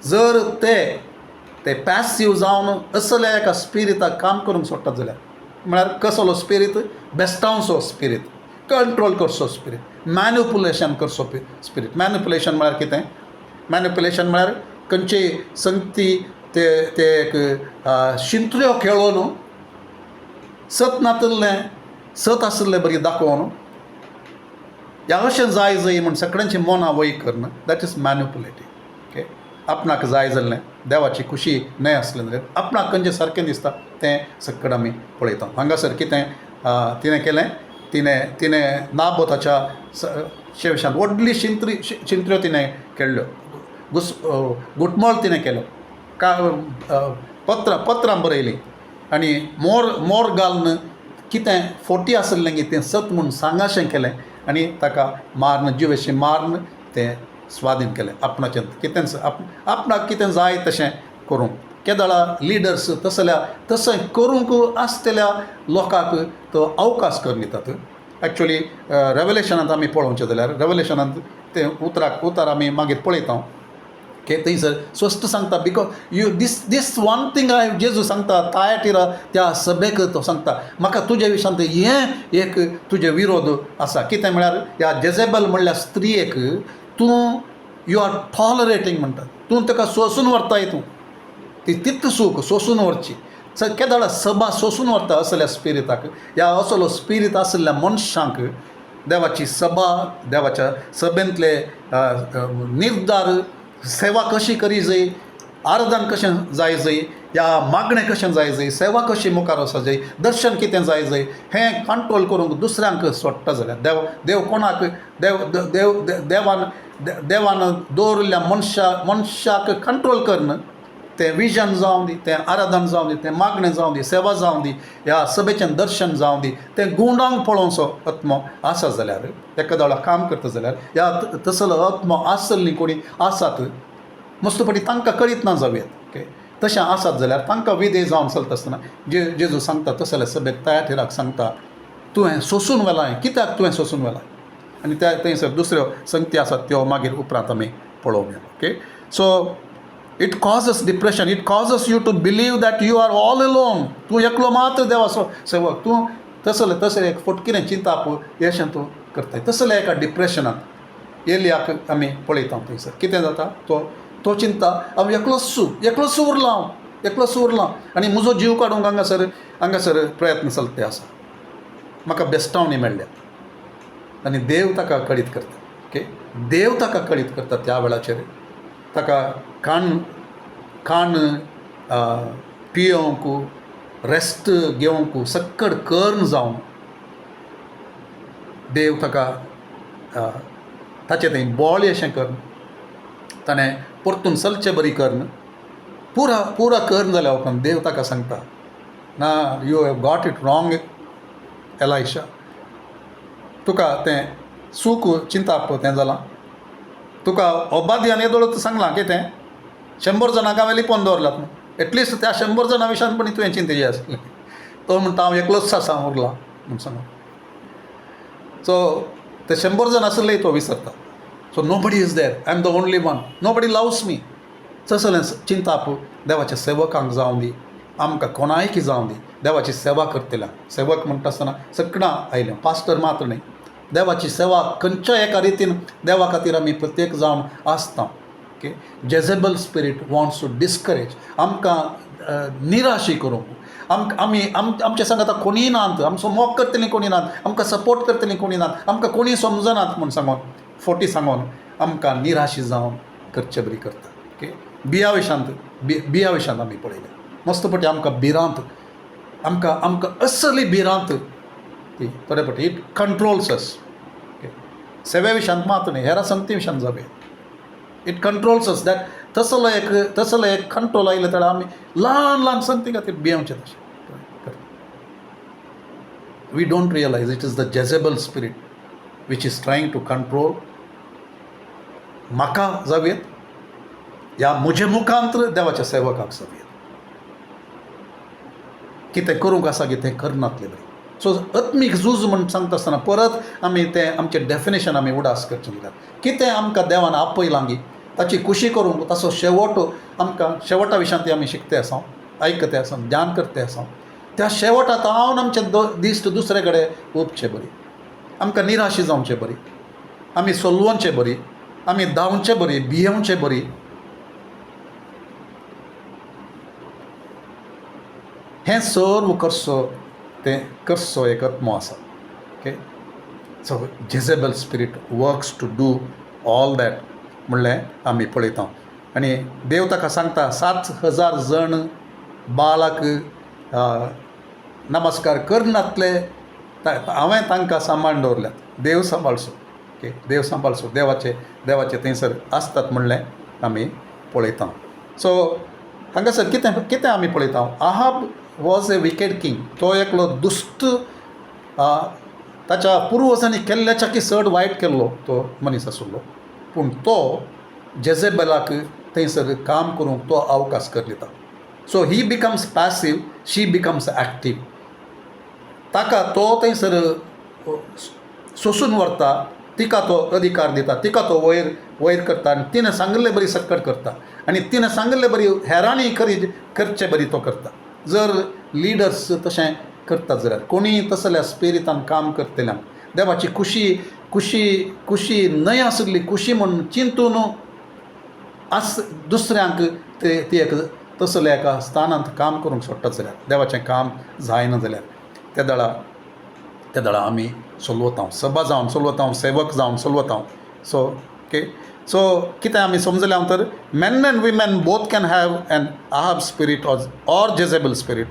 जर ते पॅसिव्ह जावन असल्या एका स्पिरिटाक काम करूंक सोडटात जाल्यार, म्हळ्यार कसलो स्पिरीट, बेस्टावचो स्पिरीट, कंट्रोल करचो स्पिरीट, मॅन्युपुलेशन करचो स्पिरीट. मॅन्युपुलेशन म्हळ्यार कितें? मॅन्युपुलेशन म्हळ्यार खंयची संगती ते एक शिंत्र्यो खेळोन सत आशिल्लें बरी दाखोवन ह्या अशें जाय म्हूण सगळ्यांची मनां वय करणं, दॅट इज मॅन्युपुलेटींग. ओके, आपणाक जाय जाल्लें, देवाची खुशी न्हय आसलें जाल्यार आपणाक खंयचें सारकें दिसता तें सकड आमी पळयता. हांगासर कितें तिणें केलें, तिणें नाबोताच्या शेवशांत व्हडली शिंत्र्यो तिणें खेळ्ळ्यो, गुटमळ तिणें केलो, पत्रां बरयलीं आनी मोर घालून कितें फोटी आसलें तें सत म्हूण सांगाशें केलें आनी ताका जिवेशी मारून तें स्वाधीन केलें. आपणाचें कितें आपणाक कितें जाय तशें करूंक. केदळा लिडर्स तशें करूंक आसतल्या लोकांक तो अवकाश करून दितात. एक्चुअली रेवलेशनांत आमी पळोवचें जाल्यार रेवलेशनांत तें उतार आमी मागीर पळयता की थंयसर स्पश्ट सांगता, बिकॉज दीस वन थींग जेजू सांगता तायाटिरा त्या सभेक तो सांगता, म्हाका तुजे विशयांत हें एक तुजे विरोध आसा. कितें म्हळ्यार ह्या जेजेबल म्हणल्या स्त्रियेक तूं यू आर टॉलरेटींग म्हणटा, तूं ताका सोंसून व्हरताय, तूं ती तितली सूख सोंसून व्हरची. केदळा सभा सोंसून व्हरता असल्या स्पिरिटाक. ह्या असलो स्पिरीट आशिल्ल्या मनशांक देवाची सभा, देवाच्या सभेंतले निर्धार, सेवा कशी करी जाय, आराधन कशें जाय या मागणें कशें जाय, सेवा कशी मुखार वचूंक जाय, दर्शन कितें जाय हें कंट्रोल करूंक दुसऱ्यांक सोडटा जाल्यार देव कोणाक देवान दवरिल्ल्या मनशाक कंट्रोल करन, तें विजन जावं दी, तें आराधन जावं दी, तें मागणें जावं दी, सेवा जावं दी, ह्या सभेचें दर्शन जावं दी, तें गुंडांक पळोवचो आत्मो आसा जाल्यार, एकादोळा काम करता जाल्यार ह्या तसलो आत्मो आसली कोणी आसात मस्तपटी तांकां कळीत ना जावयात. ओके, तशें आसात जाल्यार तांकां विधेय जावन चलता आसतना जेजू सांगता तसल्या सभेक तयार सांगता, तुवें सोंसून व्हेलां, कित्याक तुवें सोंसून व्हेलां, आनी थंयसर दुसऱ्यो संगती आसात त्यो मागीर उपरांत आमी पळोवया. Okay, so it causes depression, it causes you to believe that you are all alone. तूं एकलो मात्र देवाचो सेवक. तूं तसलें एक फटकिरें चिंता पळय हें तूं करताय. तसलें एका डिप्रेशनांत एलियाक आमी पळयता. थंयसर कितें जाता, तो चिंता हांव एकलोच उरलां आनी म्हजो जीव काडूंक हांगासर प्रयत्न चलते आसा, म्हाका बेस्टावणी मेळ्ळ्यात. आनी देव ताका कळीत करता. ओके, देव ताका कळीत करता त्या वेळाचेर. ताका खाण पियोवंक, रेस्ट घेवंक सक्कड कर्ण जावन देव ताका ताचें थंय बोळ अशें कर्ण, ताणें परतून चलचें बरी कर्ण, पुरा कर्ण जाल्या उपरांत देव ताका सांगता, ना, you have got it wrong Elisha. तुका तें सूख चिंता पळय तें जालां. तुका ओबाद्यान येदोळ सांगलां कितें 100 जाणांक हांवें लिपोवन दवरलात न्हू, एटलिस्ट त्या 100 जाणां विशयान पण तुवें चिंतेची आसली. तो म्हणटा हांव एकलोच आसा उरला म्हूण सांगून. सो ते 100 जाण आसलेय तो विसरता. So nobody is there, I am the only one, nobody loves me. तसलें चिंता पळय देवाच्या सेवकांक जावं दी, आमकां कोणायकी जावं दी, देवाची सेवा करतल्या सेवक म्हणटा आसतना सगळां आयल्या पास्टर मात्र न्ही देवाची सेवा खंयच्या एका रितीन देवा खातीर आमी प्रत्येक जावन आसता okay Jezebel spirit wants to discourage आमकां निराशी करूंक आमचे सांग आतां कोणीय नात आमचो मोग करतलीं कोणी नात आमकां सपोर्ट करतलीं कोणी नात आमकां कोणी समजनात म्हूण सांगून फोटी सांगून आमकां निराशी जावन करचे बरी करता ओके बियाविशांत आमी पळयलें मस्तपटी आमकां भिरांत आमकां असली भिरांत ती बरे पटी इट कंट्रोल्स अस ओके सेवे विशांत मात न्ही हेरां संगती विशांत जावे इट कंट्रोल्स अस दॅट तसलो एक कंट्रोल आयले जाल्यार आमी ल्हान संगती खातीर भियेवचें तशें we don't realise it is the Jezebel spirit which is trying to control म्हाका जावेत या म्हजे मुखांतर देवाच्या सेवकाक जावेत कितें करूंक आसा कितें करनातलें बरें सो आत्मीक झूज म्हण सांगता आसतना परत आमी तें आमचें डेफिनेशन आमी उडास करचें जाल्यार कितें आमकां देवान आपयलां ताची खुशी करूंक ताचो शेवट आमकां शेवटा विशांती आमी शिकते आसा आयकते आसा ध्यान करते आसा त्या शेवटांत हांव आमचे दिश्ट दुसरे कडेन ओपचे बरी आमकां निराशी जावचें बरी आमी सोलवचें बरी आमी धांवचें बरी भियेवचें बरी हें सर्व करचो एक आत्मो आसा okay so Jezebel spirit works to do all that म्हणलें आमी पळयता आनी देव ताका सांगता 7,000 जण बालाक नमस्कार करनातले हांवें तांकां सांबाळून दवरल्यात देव सांबाळचो ओके देव सांबाळचो देवाचे थंयसर आसतात म्हणलें आमी पळयता सो हांगासर कितें आमी पळयता Ahab was a wicked king तो एकलो दुश्ट ताच्या पुर्वजांनी केल्ल्याच्याकी चड वायट केल्लो तो मनीस आशिल्लो पूण तो जेजेबेलाक थंयसर काम करूंक तो अवकाश कर दिता so he becomes passive she becomes active ताका तो थंयसर सोंसून व्हरता तिका तो अधिकार दिता तिका तो वयर करता आनी तिणें सांगिल्लें बरी सक्कट करता आनी तिणें सांगिल्लें बरी हेरांनी करचें बरी तो करता जर लिडर्स तशें करतात जाल्यार कोणीय तसल्या स्पिरितान काम करतल्यांक देवाची खुशी न्हय आशिल्ली खुशी म्हूण चिंतून दुसऱ्यांक ती एक तसल्या एका स्थानांत काम करूंक सोडटात जाल्यार देवाचें काम जायना जाल्यार त्या दळा आमी सोलवता सभा जावन सोलवता सेवक जावन सोलवता सो ओके सो कितें आमी समजलें हांव तर men and women both can have an Ahab spirit or Jezebel spirit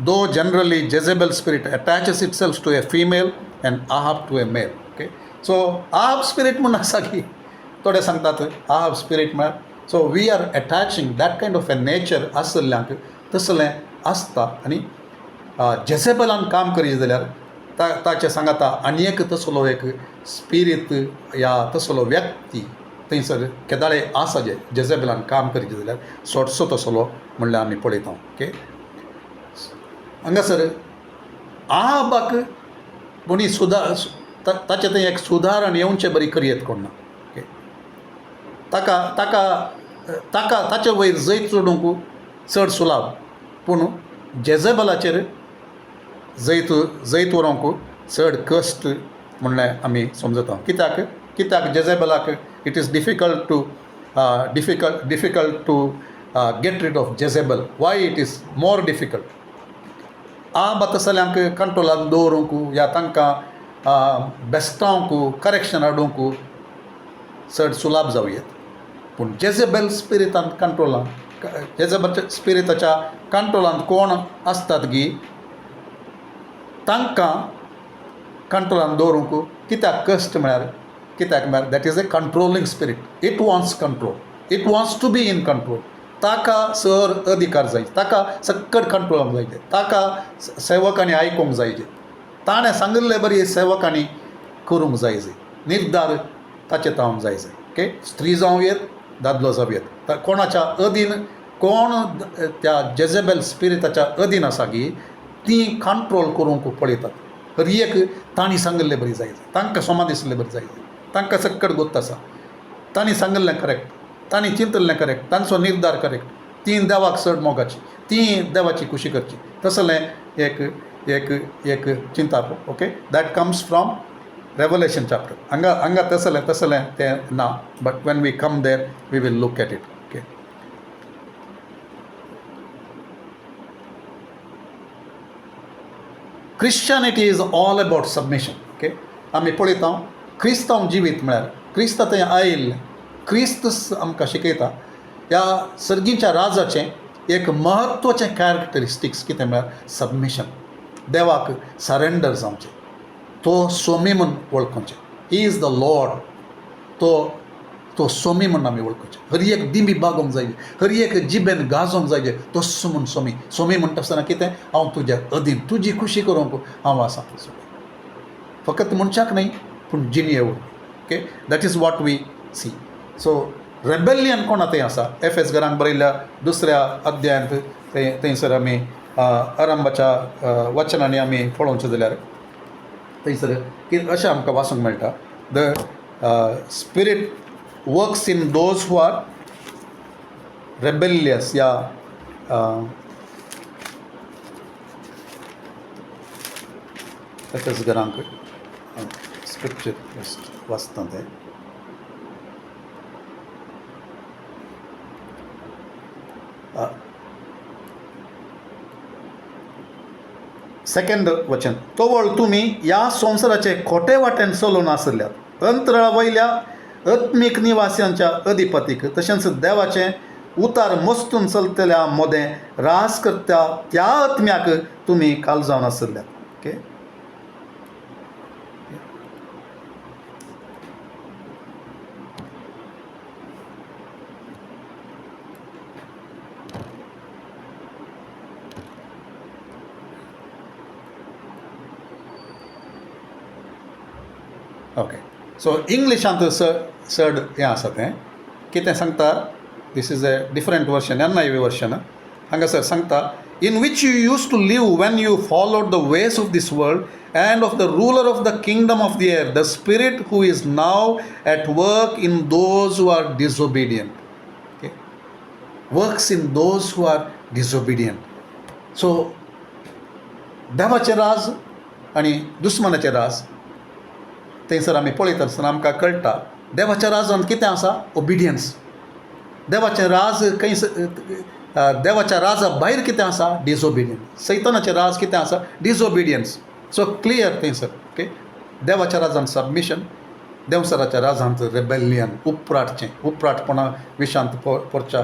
though generally Jezebel spirit attaches itself to a female and Ahab to a male okay so Ahab spirit म्हूण आसा की थोडे सांगतात Ahab spirit म्हळ्यार so we are attaching that kind of a nature आसल्ल्यांक तसलें आसता आनी जेजेबलान काम करीत जाल्यार ताचे सांगाता आनी एक तसलो एक स्पिरीट या तसलो व्यक्ती थंयसर केदाळे आसा जेजेबेलान काम करीत जाल्यार सोडचो तसलो म्हणल्यार आमी पळयता ओके हांगासर आहाबाक कोणी ताचे थंय एक सुदारण येवचें बरी करयत कोण ना ओके ताका ताचे वयर जैत चडूंक चड सुलाभ पूण जेजेबलाचेर जैत व्हरूंक चड कश्ट म्हणल्यार आमी समजता कित्याक जेजेबलाक it is difficult to get rid of Jezebel why it is more difficult तसल्यांक कंट्रोलान दवरूंक या तांकां बेस्तावंक करेक्शन हाडूंक चड सुलाभ जावयेत पूण जेजेबल स्पिरितान कंट्रोलान जेजेबल स्पिरिताच्या कंट्रोलान कोण आसतात गी तांकां कंट्रोलान दवरूंक कित्याक कश्ट म्हळ्यार that is a controlling spirit it wants control it wants to be in control ताका सर अधिकार जाय ताका सक्कट कंट्रोलाक जायचे ताका सेवकांनी आयकूंक जायचे ताणें सांगिल्ले बरी सेवकांनी करूंक जाय निर्धार ताचे तावन जाय ओके स्त्री जावं येत दादलो जावं येत कोणाच्या अधीन कोण त्या जेजेबेल स्पिरिताच्या अधीन आसा की ती कंट्रोल करूंक पळयतात हर एक तांणी सांगिल्लें बरी जाय तांकां समा दिसलें बरी जाय तांकां सक्कट गोत्त आसा तांणी सांगिल्लें करेक्ट तांणी चिंतल्लें करेक्ट तांचो निर्धार करेक्ट ती देवाक चड मोगाची, ती देवाची खुशी करची, तसलें एक एक एक चिंता okay. That comes from Revelation chapter. हांगा तसलें तें ना, but when we come there we will look at it. Okay. Christianity is all about submission. Okay. आमी पळयता क्रिस्तांव जिवीत म्हळ्यार क्रिस्त थंय आयिल्लें, क्रिस्त आमकां शिकयता ह्या सर्गीच्या राजाचें एक महत्वाचें कॅरेक्टरिस्टिक्स कितें म्हळ्यार सबमिशन. देवाक सरेंडर जावचें, तो सोमी म्हूण वळखुचें. He is the Lord. तो सोमी म्हूण आमी वळखुचें. हर एक दिमी बागोवंक जाय, हर एक जिबेन गाजोवंक जाय, तस्सो म्हूण सोमी म्हणटा आसतना कितें, हांव तुज्या अधीन, तुजी खुशी करूंक हांव आसां. फकत मनशाक न्ही पूण जिणेवूं. Okay. That is what we see. So rebellion कोणा तें आसा. एफेस घरांक बरयल्ल्या 2ऱ्या अध्यायांत थंयसर आमी आरंभाच्या वचनांनी आमी पळोवचें जाल्यार थंयसर अशें आमकां वाचूंक मेळटा. The spirit works in those who R rebellious. या एफेस घरांक स्क्रिप्चर वाचता तें. सेकंड वचन. तोवळ तुमी ह्या संवसाराचे खोटे वाटेन चलोवन आसल्यात, अंतराळा वयल्या आत्मीक निवास्यांच्या अधिपतीक तशेंच देवाचें उतार मस्तून चलतल्या मोदें रास करता त्या आत्म्याक तुमी काळजावन आसल्यात. ओके. ओके. सो इंग्लिशांत चड हें आसा तें कितें सांगता. This is a different version, NIV version. हांगासर सांगता, in which you used to live when you followed the ways of this world and of the ruler of the kingdom of the air, the spirit who is now at work in those who are disobedient. Okay. Works in those who are disobedient. So देवाचें राज आनी दुस्मानाचें राज थंयसर आमी पळयता आसतना आमकां कळटा देवाच्या राजांत कितें आसा. ओबिडियन्स. देवाचें राज देवाच्या राजा भायर कितें आसा. डिसओबिडियन्स. सैतानाचें राज कितें आसा. डिसओबिडियन्स. सो क्लियर थंयसर. ओके. देवाच्या राजांत सबमिशन, देवसराच्या राजांत रेबेलियन, उपराटपणा विशांत पोरच्या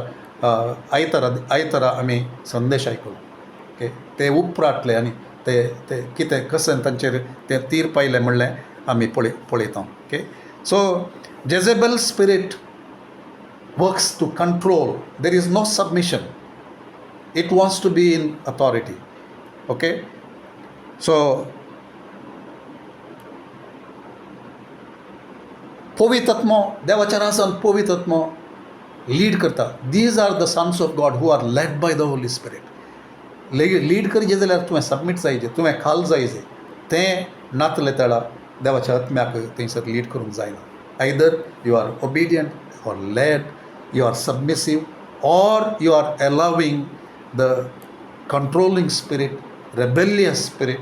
आयतारा आमी संदेश आयकलो. ओके. ते उपराटले आनी ते कितें कशें तांचेर तें तीर पायलें म्हणलें आमी पळयता. Okay. So Jezebel spirit works to control. There is no submission. It wants to be in authority. Okay. So पवित्र आत्मो देवाच्या राजांत पवित्र आत्मो लीड करता. These are the sons of God who are led by the holy spirit. Lead करचें जाल्यार तुवें सबमीट जायचें, तुवें खाल जायचें. तें नातलें तेळा देवाच्या आत्म्याक थंयसर लीड करूंक जायना. Either you are obedient or led, you are submissive or you are allowing the controlling spirit, rebellious spirit,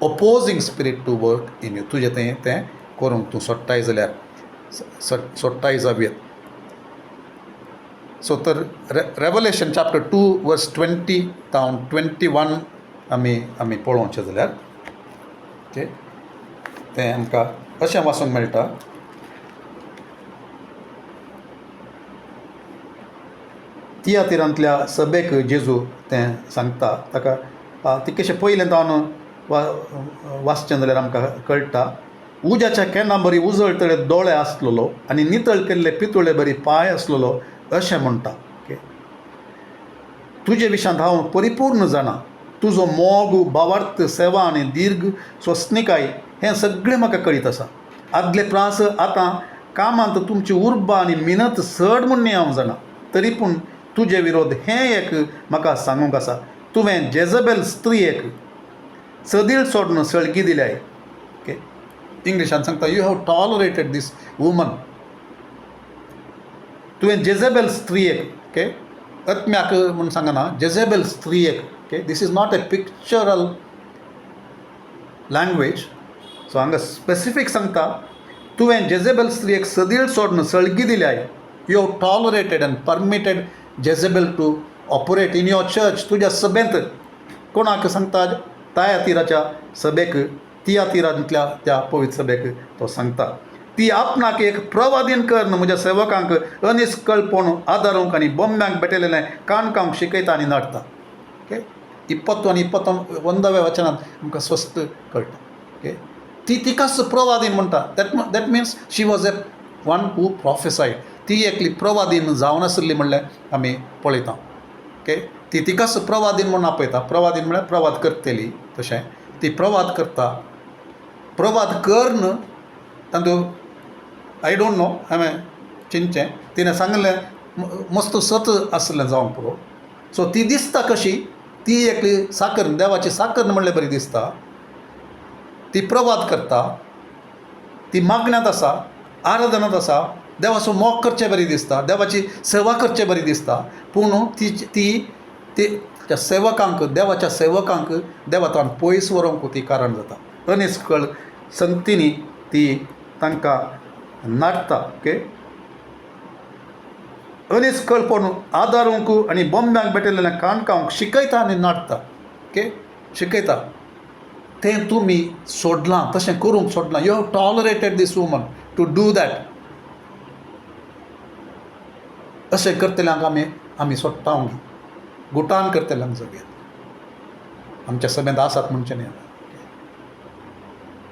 opposing spirit to work in you. तुजें तें करूंक तूं सोडटाय जाल्यार सोडटाय जावयेत. सो तर रेवलेशन चॅप्टर 2 वर्स 20 तावन 21 आमी पळोवचें जाल्यार ओके. तें आमकां अशें वाचूंक मेळटा. तियातिरांतल्या सभेक जेजू तें सांगता. ताका ती कशें पयलें जावन वाचचें जाल्यार आमकां कळटा. उज्याच्या केन्ना बरी उजळतळे दोळे आसलेलो आनी नितळ केल्ले पितुळे बरी पांय आसलेलो अशें म्हणटा. ओके. तुजे विशांत हांव परिपूर्ण जाणा. तुजो मोग, भावार्थ, सेवा आनी दीर्घ स्वस्निकाय हें सगळें म्हाका कळीत आसा. आदले प्रास आतां कामांत तुमची उर्बा आनी मिनत चड म्हणून हांव जाणा. तरी पूण तुजे विरोध हें एक म्हाका सांगूंक आसा. तुवें जेजबेल स्त्रियेक सदीळ सोडून सळगी दिल्याय. ओके. इंग्लिशान सांगता you have tolerated this woman. तुवें जेजेबेल स्त्रियेक ओके आत्म्याक म्हणून सांगना जेजेबेल स्त्रियेक okay this is not a pictorial language so हांगा स्पेसिफीक सांगता तुवें जेजेबेल स्त्रियेक सदीळ सोडून सळगी दिल्याय you have tolerated and permitted Jezebel to operate in your church तुज्या सभेंत कोणाक सांगता तायातीराच्या सभेक तियातीरांतल्या त्या पवित्र सभेक तो सांगता ती आपणाक एक प्रवादीन कर म्हज्या सेवकांक अनिश्कळपण आदारूंक आनी बोंब्यांक भेटलेलें काणकांक शिकयता आनी नाडटा ओके 20 आनी 21व्या वचनांत आमकां स्पश्ट कळटा ओके ती तिकाच प्रवादीन म्हणटा that means she was a one who prophesied ती एकली प्रवादीन जावन आसली म्हणल्यार आमी पळयता ओके ती तिकाच प्रवादीन म्हणून आपयता प्रवादीन म्हळ्यार प्रवाद करतली तशें ती प्रवाद करता प्रवाद करन तातूंत आय डोंट नो हांवें चिंतचें तिणें सांगलें मस्त सत आसलें जावंक पुरो सो ती दिसता कशी ती एकली साकर देवाची साकर म्हणल्यार बरी दिसता ती प्रवाद करता ती मागण्यांत आसा आराधनांत आसा देवाचो मोग करचें बरी दिसता देवाची सेवा करचें बरी दिसता पूण ती त्या सेवकांक देवाच्या सेवकांक देवातान पयस व्हरूंक ती कारण जाता अनिश्कळ संगतींनी ती तांकां नाडटा ओके अनिश्कळपण आदारूंक आनी बोंब्यांक भेटलेलें काणकांक शिकयता आनी नाडटा ओके शिकयता तें तुमी सोडलां तशें करूंक सोडलां you have tolerated this woman to do that अशें करतल्यांक आमी सोडटा गुटान करतल्यांक जगयात आमच्या सभेंत आसात म्हणचे न्ही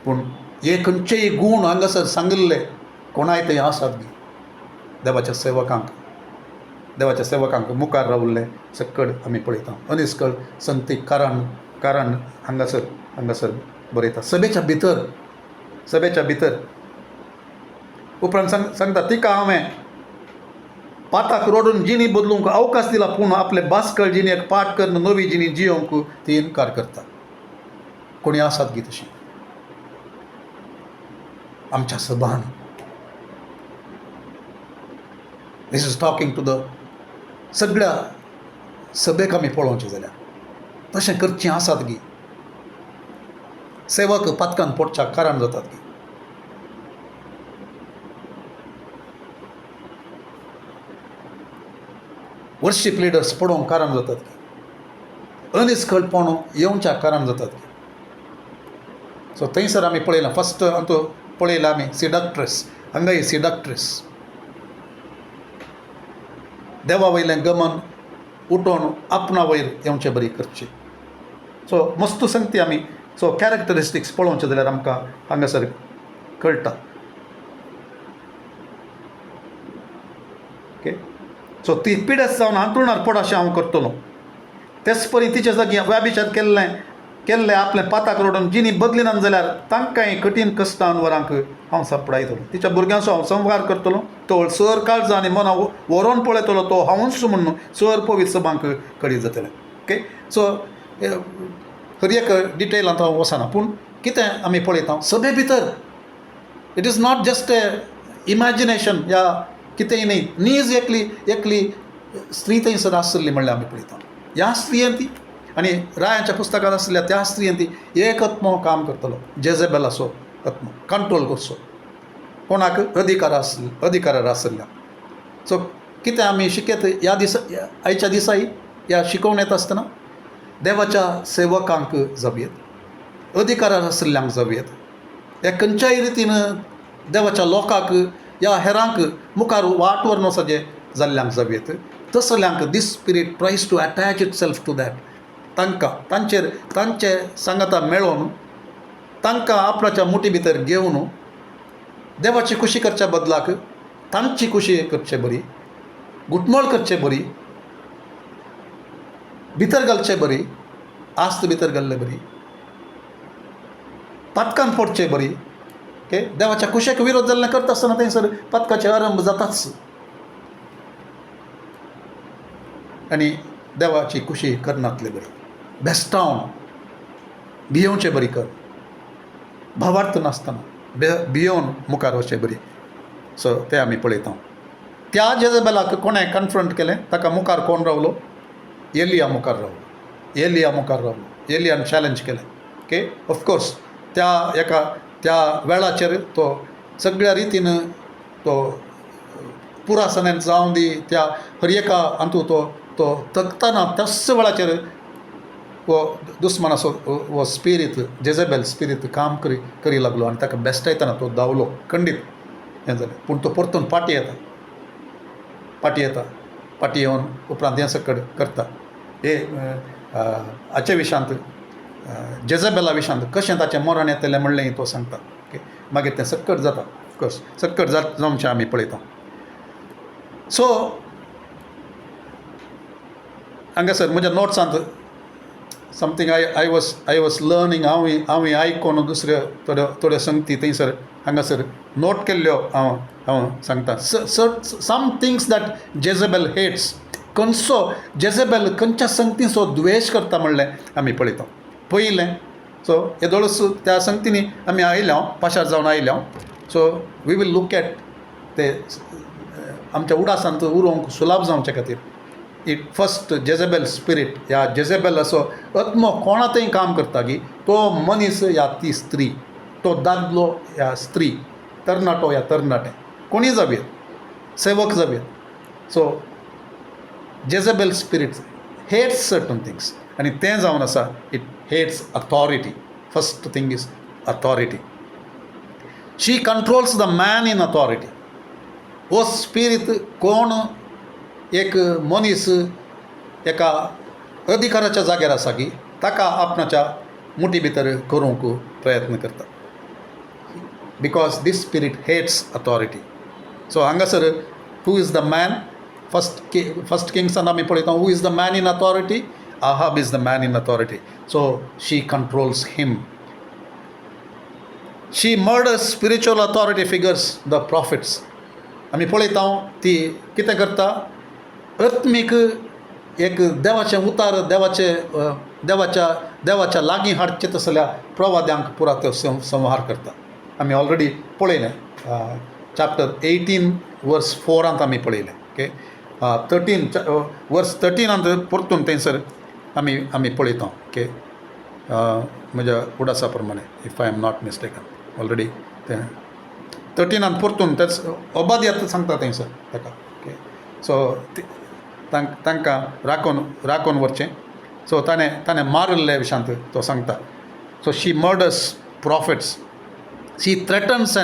पूण हे खंयचेय गूण हांगासर सांगिल्ले कोणाय थंय आसात बी देवाच्या सेवकांक मुखार रावल्ले सकड आमी पळयता अनिश्कळ संगतीक कारण हांगासर बरयता सभेच्या भितर उपरांत सांगता तिका हांवें पाताक रोडून जिणी बदलूंक अवकाश दिला पूण आपले बासकळ जिणेक पाठ करून नवी जिणी जियोंक ती इन्कार करता कोणी आसात गी तशी आमच्या सभान दिस इज टॉकिंग टू द सगळ्या सभेक आमी पळोवचें जाल्यार तशें करचें आसात गी सेवक पातकान पडच्या कारण जातात गी वर्शीप लिडर्स पडोवंक कारण जातात की अनिश्कळपण येवच्या कारण जातात की सो थंयसर आमी पळयलां फस्ट हातूं पळयलां आमी सिडक्ट्रेस हांगाय सिडक्ट्रेस देवा वयलें गमन उठोवन आपणा वयर येवचें बरी करची सो मस्त संगती आमी सो कॅरेक्टरिस्टिक्स पळोवचें जाल्यार आमकां हांगासर कळटा ओके सो ती पिडेस्त जावन हांतरुणार पड अशें हांव करतलो तेच परी तिचे जागी व्याभिचार केल्ले आपलें पाताक रोडून जिणी बदलिनात जाल्यार तांकांय कठीण कश्टान वरांक हांव सांपडायतलो तिच्या भुरग्यांचो हांव संवार करतलो तो सर काळजां आनी मनां व्हरोन पळयतलो तो हांवूच म्हणून सर पवित्र सभांक कडी जातलें ओके सो खर एक डिटेलांत हांव वचना पूण कितें आमी पळयता सभे भितर it is not just a imagination या कितेंय न्ही नीज एकली स्त्री थंयसर आसली म्हणल्यार आमी पळयता ह्या स्त्रियेन ती आनी रायांच्या पुस्तकांत आसलेल्या त्या स्त्रियेन ती एक आत्मो काम करतलो जेजेबेलाचो आत्मो कंट्रोल करचो कोणाक अधिकारार आसल्या सो कितें आमी शिकयत ह्या आयच्या दिसाय ह्या शिकोवन येता आसतना देवाच्या सेवकांक जावयेत अधिकारार आसल्यांक जावयेत हे खंयच्याय रितीन देवाच्या लोकांक या हेरांक मुखार वाट व्हरन वचचें जाल्ल्यांक जावयेत तसल्यांक this spirit tries to attach itself to that तांचे सांगाता मेळोवन तांकां आपणाच्या मुठी भितर घेवन देवाची खुशी करच्या बदलाक तांची खुशी करचे बरी गुटमोळ करचे बरी भितर घालचे बरी आस्त भितर घाल्ले बरी पथकान पडचे बरी ओके देवाच्या कुशेक विरोध जाल्लें करता आसतना थंयसर पथकाचे आरंभ जाताच आनी देवाची खुशी करनातले बरी बेस्टावन भियोवचे बरी कर भावार्थ नासतना भियोवन मुखार वचचें बरी सो तें आमी पळयता त्या जेजेबेलाक कोणें कन्फ्रंट केलें, ताका मुखार कोण रावलो? एलिया मुखार रावलो. एलिया मुखार रावलो. एलियान चॅलेंज केलें. ओके, ऑफकोर्स त्या वेळाचेर तो सगळ्या रितीन तो पुरासनान जावं दी त्या हर एका हातूं तो तगतना त्याच वेळाचेर वो दुस्मानाचो वो स्पिरीट, जेजेबेल स्पिरीट काम करी लागलो आनी ताका बेश्टायतना तो धांवलो. खंडीत हें जालें. पूण तो परतून पाटी येता. पाटी येवन उपरांत हें सकड करता. हे हाचे विशांत जेजेबेला विशांत कशें ताचें मरण येतलें म्हणलें तो सांगता. ओके, मागीर तें सकट जाता. ऑफकोर्स सकट जावनशें आमी पळयता. सो हांगासर म्हज्या नोट्सांत समथींग आय वॉज लर्निंग हांवें आयकोन दुसऱ्यो थोड्यो संगती थंयसर हांगासर नोट केल्ल्यो हांव सांगता. Some things that Jezebel hates. खंयचो जेजेबेल खंयच्या संगतीचो द्वेश करता म्हणलें आमी पळयता. पयलें सो येदोळूच त्या संगतींनी आमी आयल्या, पाशार जावन आयल्या. So we will look at ते आमच्या उडासांत उरोवंक सुलाभ जावचे खातीर. इट फर्स्ट जेजेबेल स्पिरीट, ह्या जेजेबेल असो आत्मो कोणातय काम करता की तो मनीस या ती स्त्री, तो दादलो या स्त्री, तरणाटो या तरणाटें, कोणी जावें, सेवक जावें. So Jezebel spirit hates certain things आनी तें जावन आसा it hates authority. First thing is authority. She controls the man in authority. हो स्पिरीट कोण एक मनीस एका अधिकाराच्या जाग्यार आसा की ताका आपणाच्या मुठी भितर करूंक प्रयत्न करता. Because this spirit hates authority. So हांगासर who is the man? First किंग्सान आमी पळयता who is the man in authority? Ahab is the man in authority. So she controls him. She murders spiritual authority figures, the prophets. आमी पळयता ती कितें करता? आत्मीक एक देवाचें उतार देवाच्या लागीं हाडचें तसल्या प्रवाद्यांक पुरा तो संहार करता. आमी ऑलरेडी पळयलें. चॅप्टर 18 वर्स 4 आमी पळयलें. ओके, 13 वर्स 13 परतून थंयसर आमी पळयता. ओके, म्हज्या उडासा प्रमाणे if I am not mistaken already तें 13 परतून तेच ओबाद्यांत सांगता थंयसर ताका. ओके, सो तांकां राखून व्हरचें. सो ताणें मारल्ले विशांत तो सांगता. So she murders profits. She threatens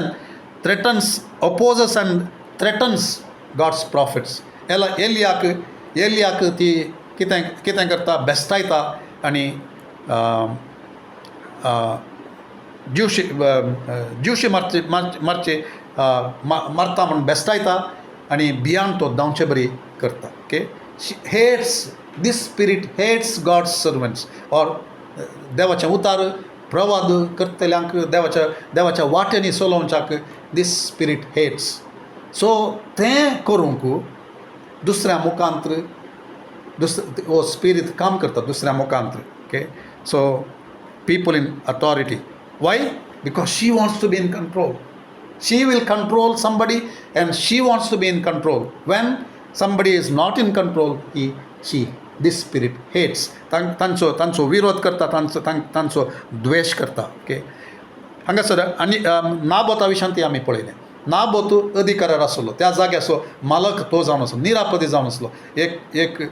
opposes and threatens God's prophets. एलियाक ती कितें करता? बेस्तायता आनी ज्यूशी मारता म्हूण बेस्तायता आनी भियान तो धांवचे बरी करता. Okay, hates this spirit hates God's servants or देवाचें उतार प्रवाद करतल्यांक देवाच्या वाटेनी चलोवच्याक दीस स्पिरीट हेट्स. सो तें करूंक दुसऱ्या मुखांत्र वो स्पिरीट काम करता दुसऱ्या मुखांत्र. Okay, so people in authority. Why? Because she wants to be in control. She will control somebody and she wants to be in control. When somebody is not in control, this spirit hates. तांचो विरोध करता, तांचो द्वेष करता. Okay, हांगासर आनी नाबोता विशयान ती आमी पळयलें. नाबोत अधिकारार आसलो, त्या जाग्याचो मालक तो जावन आसलो, निरापदी जावन आसलो. एक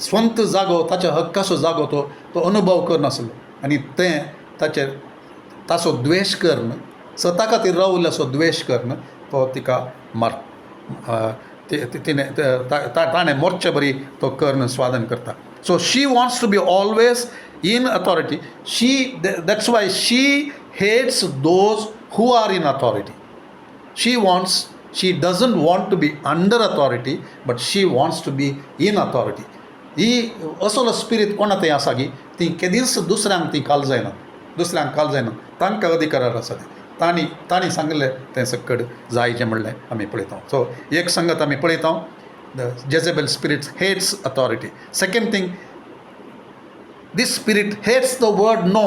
स्वंत जागो, ताच्या हक्काचो जागो तो अनुभव करनासलो आनी तें ताचो द्वेश करन, स्वता खातीर रावल्ल्याचो द्वेश करन तो तिका ताणें मोरचे बरी तो कर्ण स्वादन करता. So she wants to be always in authority. That's why she hates those who are in authority. She doesn't want to be under authority but she wants to be in authority. ही असलो spirit कोणातय आसा की ती केदीच दुसऱ्यांक ती काल जायना, तांकां अधिकारार आसा ते तांणी सांगलें तें सकट जायचें म्हणलें आमी पळयता. सो एक संगत आमी पळयता the Jezebel spirit hates authority. Second thing, this spirit hates the word no.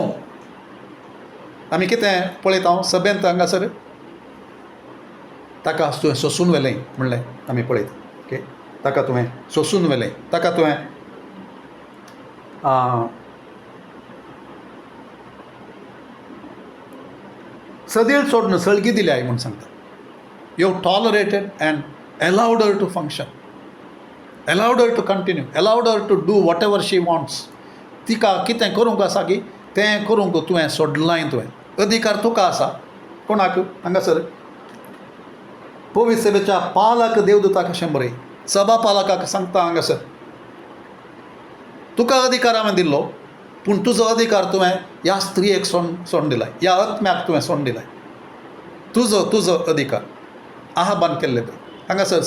आमी कितें पळयता सभेंत हांगासर ताका सोंसून व्हेलें म्हणलें आमी पळयता. ओके ताका तुवें सोंसून व्हेलें, ताका तुवें सदीळ सोडून सळगी दिली आई म्हूण सांगता. You have tolerated and allowed her to function, allowed her to continue, allowed her to do whatever she wants. तिका कितें करूंक आसा की तें करूंक तुवें सोडलां. तुवें अधिकार तुका आसा. कोणाक? हांगासर पवित्र सभेच्या पालाक देवदूताक अशें बरय, सभा पालकाक सांगता हांगासर तुका अधिकार हांवें दिल्लो, पूण तुजो अधिकार तुवें ह्या स्त्रियेक सोडून दिलाय, ह्या आत्म्याक तुवें सोडून दिलाय. तुजो अधिकार आहाबान केल्ले पळय. हांगासर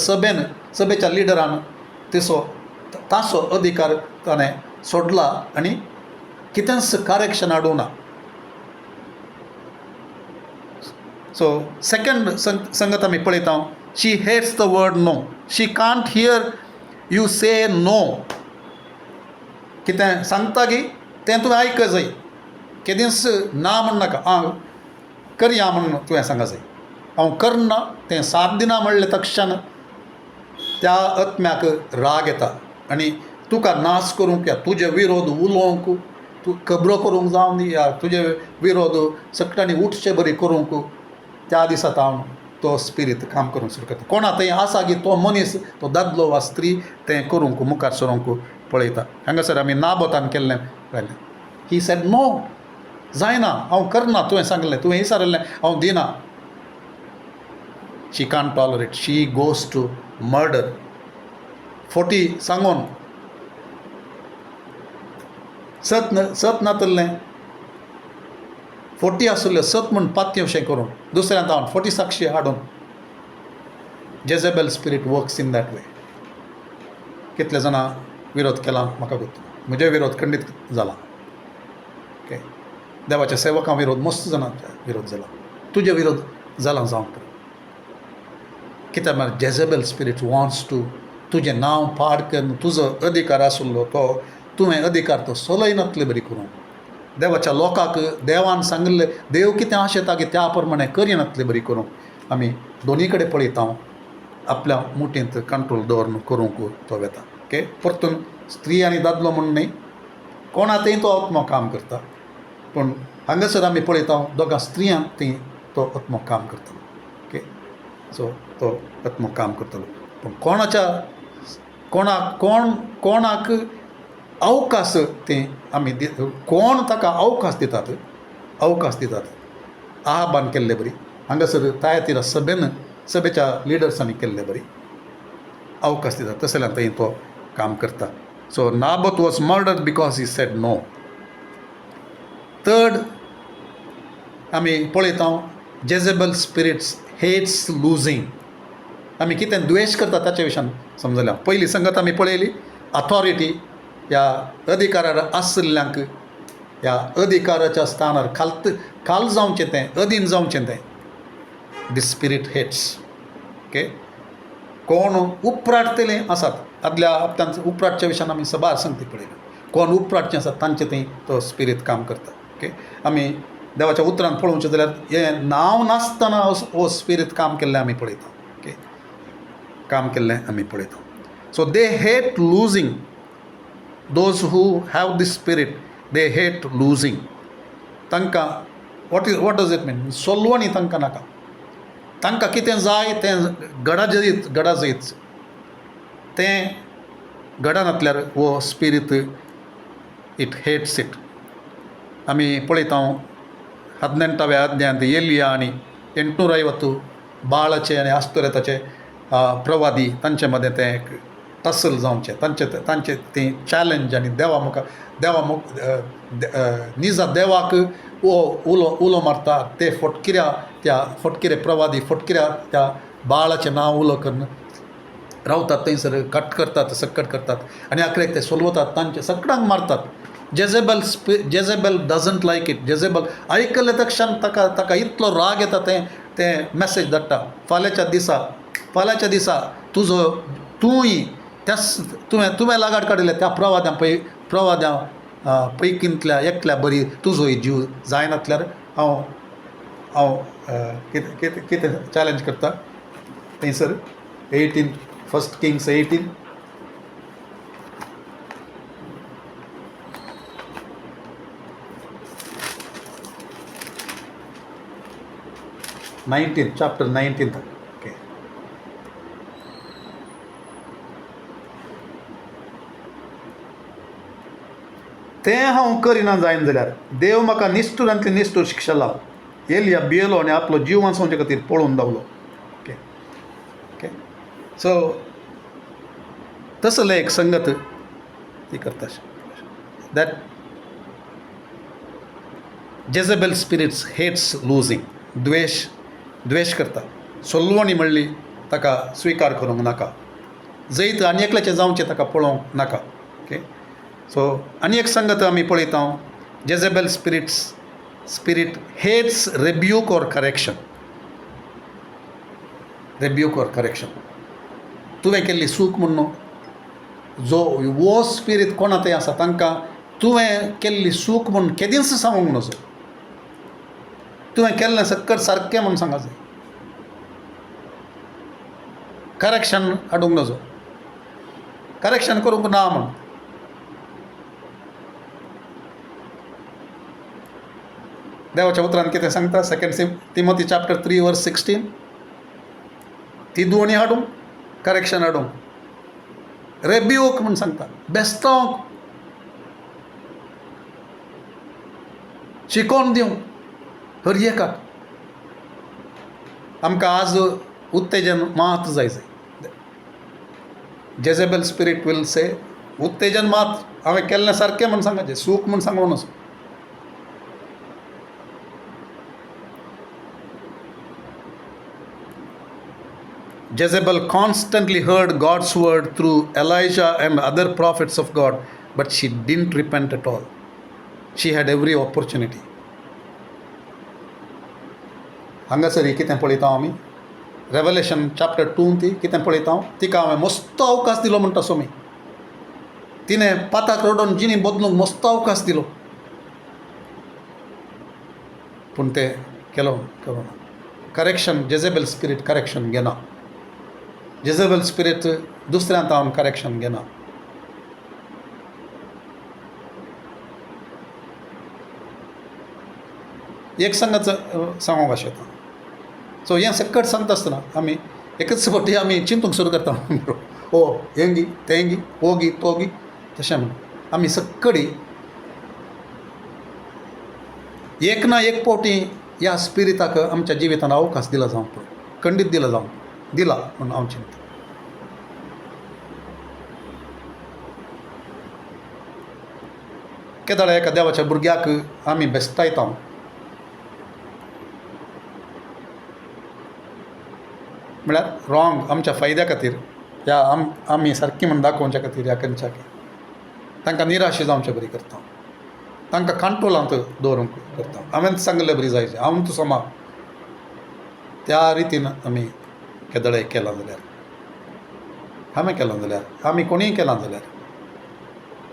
सभेच्या लिडरान ताचो अधिकार ताणें सोडला आनी कितेंच करेक्शन हाडूं ना. सो सेकंड संगत आमी पळयता, she hates the word no. She can't hear you say no. कितें सांगता की तें तुवें आयकूंक जाय. केदींच ना म्हण नाका, करया म्हण तुवें सांगूंक जाय. हांव करना, तें साथ दिना म्हणलें तक्षण त्या आत्म्याक राग येता आनी तुका नाश करूंक या तुजे विरोध उलोवंक, तूं खबरो करूंक जावन या तुजे विरोध सगळ्यांनी उठचे बरी करूंक त्या दिसांत हांव तो स्पिरीट काम करूंक सुरू करता. कोणा थंय आसा की तो मनीस, तो दादलो वा स्त्री तें करूंक मुखार सरूंक पळयता. हांगासर आमी नाबोतान केल्लें पळयलें. ही सेड नो, जायना, हांव करना. तुवें सांगलें, तुवें विचारलें, हांव दिना. She can't tolerate. She goes to murder. 40 सांगून सत नातल्लें 40 आसुल्लें सत म्हूण पात्यवशें करून दुसऱ्यांत हांव 40 साक्षी हाडून Jezebel spirit works in that way. कितले जाणां विरोध केला म्हाका गुर्त. म्हजे विरोध खंडीत जाला. ओके, देवाच्या सेवकां विरोध मस्त जाणांच्या विरोध जाला. तुजे विरोध जाला जावंक. कित्याक म्हळ्यार जेजेबेल स्पिरीट वॉन्ट्स टू तुजें नांव पाड करून तुजो अधिकार आसुल्लो तो तुवें अधिकार तो सोलयनातले बरी करूंक. देवाच्या लोकांक देवान सांगलें, देव कितें आशेता की त्या प्रमाणे करिनातले बरी करूंक आमी दोनी कडेन पळयता. आपल्या मुठींत कंट्रोल दवरून करूंक तो वेता. ओके, परतून स्त्री आनी दादलो म्हूण न्ही, कोणातय तो आत्मो काम करता. पूण हांगासर आमी पळयता दोगां स्त्रियांक थंय तो आत्मो काम करता. ओके, सो तो आत्मो काम करतलो. पूण कोणाक अवकाश तें आमी कोण ताका अवकाश दितात आहाबान केल्ले बरी. हांगासर तायतीरा सभेच्या लिडर्सांनी केल्ले बरी अवकाश दितात. तशें जाल्यार थंय तो काम करता. So Naboth was murdered because he said no. Third आमी पळयता जेजेबल स्पिरिट्स हेट्स लुजींग. आमी कितें द्वेश करता ताचे विशयान समजल्या. पयली संगत आमी पळयली अथॉरिटी, ह्या अधिकारार आशिल्ल्यांक ह्या अधिकाराच्या स्थानार खाल जावचें तें, अधीन जावचें तें दी स्पिरीट हेट्स. ओके, कोण उपराटतले आसात आदल्या हप्त्यांत उपराटच्या विशयान आमी सबार संगती पळयल्यो. कोण उपराटचें आसात तांचे थंय तो स्पिरीट काम करता. ओके, आमी देवाच्या उतरांत पळोवचें जाल्यार हें नांव नासतना हो स्पिरीट काम केल्लें आमी पळयता. ओके, काम केल्लें आमी पळयता. So they hate losing. Those who have this spirit they hate losing. तांकां वॉट डज इट मीन? सोलवणी तांकां नाका. तांकां कितें जाय तें घडा जायत तें घडनातल्यार हो स्पिरीट इट हेट्स इट. आमी पळयता 18व्या अध्यायांत एलिया आनी 850 बाळाचे आनी आस्तोरेताचे प्रवादी तांचे मदें तें एक टसल जावचें, तांचे तें चॅलेंज. आनी निजा देवाक उलो मारता ते फटकिरे प्रवादी फटकिऱ्या त्या बाळाचें नांव उलो करून रावतात थंयसर, कट करतात, सक्कट करतात आनी आखरेक ते सोलवतात, तांचे सगळ्यांक मारतात. Jezebel doesn't like it. Jezebel आयकले तक्षण ताका इतलो राग येता तें मॅसेज धाडटा. फाल्यांच्या दिसा तुंय तुवें लागाड काडिल्ले त्या प्रवाद्या पैकींतल्या एकल्या बरी तुजोय जीव जायनातल्यार हांव कितें चॅलेंज करता. थंयसर 18 1 Kings 18. Chapter 19. Okay. तें हांव करिना जायना जाल्यार देव म्हाका निश्ठुरांतली निश्ठूर शिक्षा लाव एलिया भियेलो आनी आपलो जीव वाचोवचे खातीर पळोवन धांवलो. ओके ओके सो तसले एक संगत ती करता दॅट जेझेबेल स्पिरिट्स हेट्स लुजींग. द्वेश करता. सोलवणी म्हणली ताका स्विकार करूंक नाका. जैत आनी एकल्याचें जावचें ताका पळोवंक नाका. ओके सो आनी एक संगत आमी पळयता Jezebel spirit hates rebuke or correction. Rebuke or correction तुवें केल्ली चूक म्हूण न्हू जो वो स्पिरीट कोणा थंय आसा तांकां तुवें केल्ली चूक म्हूण केदींच सांगूंक नजो. तुवें केल्लें सक्कट सारकें म्हूण सांगा जाय. करेक्शन हाडूंक नजो. करेक्शन करूंक ना म्हूण. देवाच्या उतरान कितें सांगता 2 Timothy chapter 3 verse 16. ती दोनी हाडूंक करेक्शन हाडूंक रेब्यूक म्हूण सांगता. बेस्तावंक शिकोवन दिवंक हर एकाक. आमकां आज उत्तेजन मात जाय. जेझेबेल स्पिरीट विल से उत्तेजन मात हांवें केल्लें सारकें म्हूण सांगचें सूख म्हूण सांगूं नजो. Jezebel constantly heard God's word through Elijah and other prophets of God, but she didn't repent at all. She had every opportunity. हांगासर कितें पळयता आमी रेवलेशन चॅप्टर 2 ती कितें पळयता तिका हांवें मस्तो अवकाश दिलो म्हणटा सोमी. तिणें पाताक रडोवन जिणी बदलूंक मस्तो अवकाश दिलो पूण तें केलो ना. करेक्शन जेझेबेल स्पिरीट करेक्शन घेना. जेझेबेल स्पिरीट दुसऱ्यां तावन करेक्शन घेना. एक संगत सांगूंक अशें येता. सो हें सक्कट सांगता आसतना आमी एकच फावटी आमी चिंतूंक सुरू करता ओ हें गी तें गी हो गी तो गी तशें म्हणून आमी सक्कडी एक ना एक फावटी ह्या स्पिरिताक आमच्या जिवितांत अवकाश दिला जावंक पळय. खंडीत दिला म्हणून हांव चिंतता. केदाळे एका देवाच्या भुरग्याक आमी बेस्तायता म्हळ्यार रॉंग आमच्या फायद्या खातीर ह्या आमी सारकी म्हूण दाखोवच्या खातीर ह्या खंयच्या तांकां निराशे जावचे बरी करता. तांकां कंट्रोलांत दवरूंक करता. हांवें सांगलें बरी जायचें हांव तूं समा त्या रितीन आमी केदळे केलां जाल्यार हांवें केलां जाल्यार आमी कोणीय केलां जाल्यार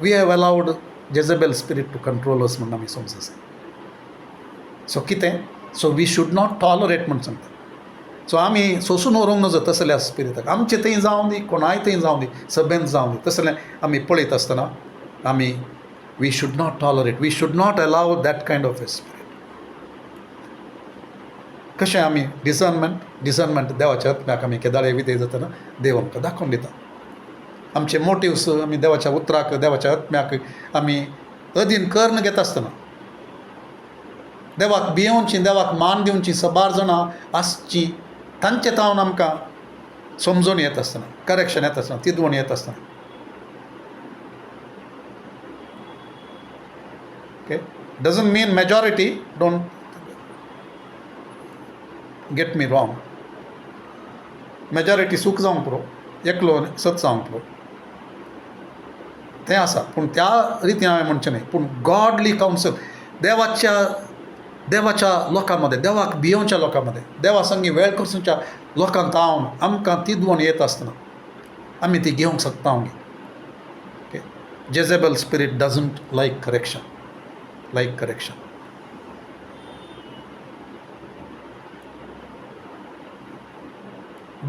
we have allowed Jezebel spirit to control us म्हणून आमी समजा जाय. सो कितें so we should not tolerate म्हूण सांगता. सो आमी सोंसून व्हरूंक नजो तसल्या स्पिरिटाक. आमचे थंय जावं दी कोणाय थंय जावं दी सभेंत जावं दी तसलें आमी पळयत आसतना आमी we should not tolerate we should not allow that kind of a spirit. कशें आमी डिसर्नमेंट देवाच्या आत्म्याक आमी केदाळे विधेय जातना देव आमकां दाखोवन दिता. आमचे मोटिव्स आमी देवाच्या उतराक देवाच्या आत्म्याक आमी अधीन कर्ण घेता आसतना देवाक भियोवची देवाक मान दिवची सबार जाणां आसची तांचे तावन आमकां समजून येत आसतना करेक्शन येता आसतना तिदवण येता आसतना okay doesn't mean majority don't get me wrong. Majority सूख जावंक पुरो एकलो सत जावंक पुरो तें आसा पूण त्या रितीन हांवें म्हणचें न्ही. पूण गॉडली कावन्सल देवाच्या लोकां मदें देवाक भियोवच्या लोकां मदें देवा संगी वेळ करचुच्या लोकांक तावन आमकां तिदवण येत आसतना आमी ती घेवंक शकता. Okay Jezebel spirit doesn't like correction.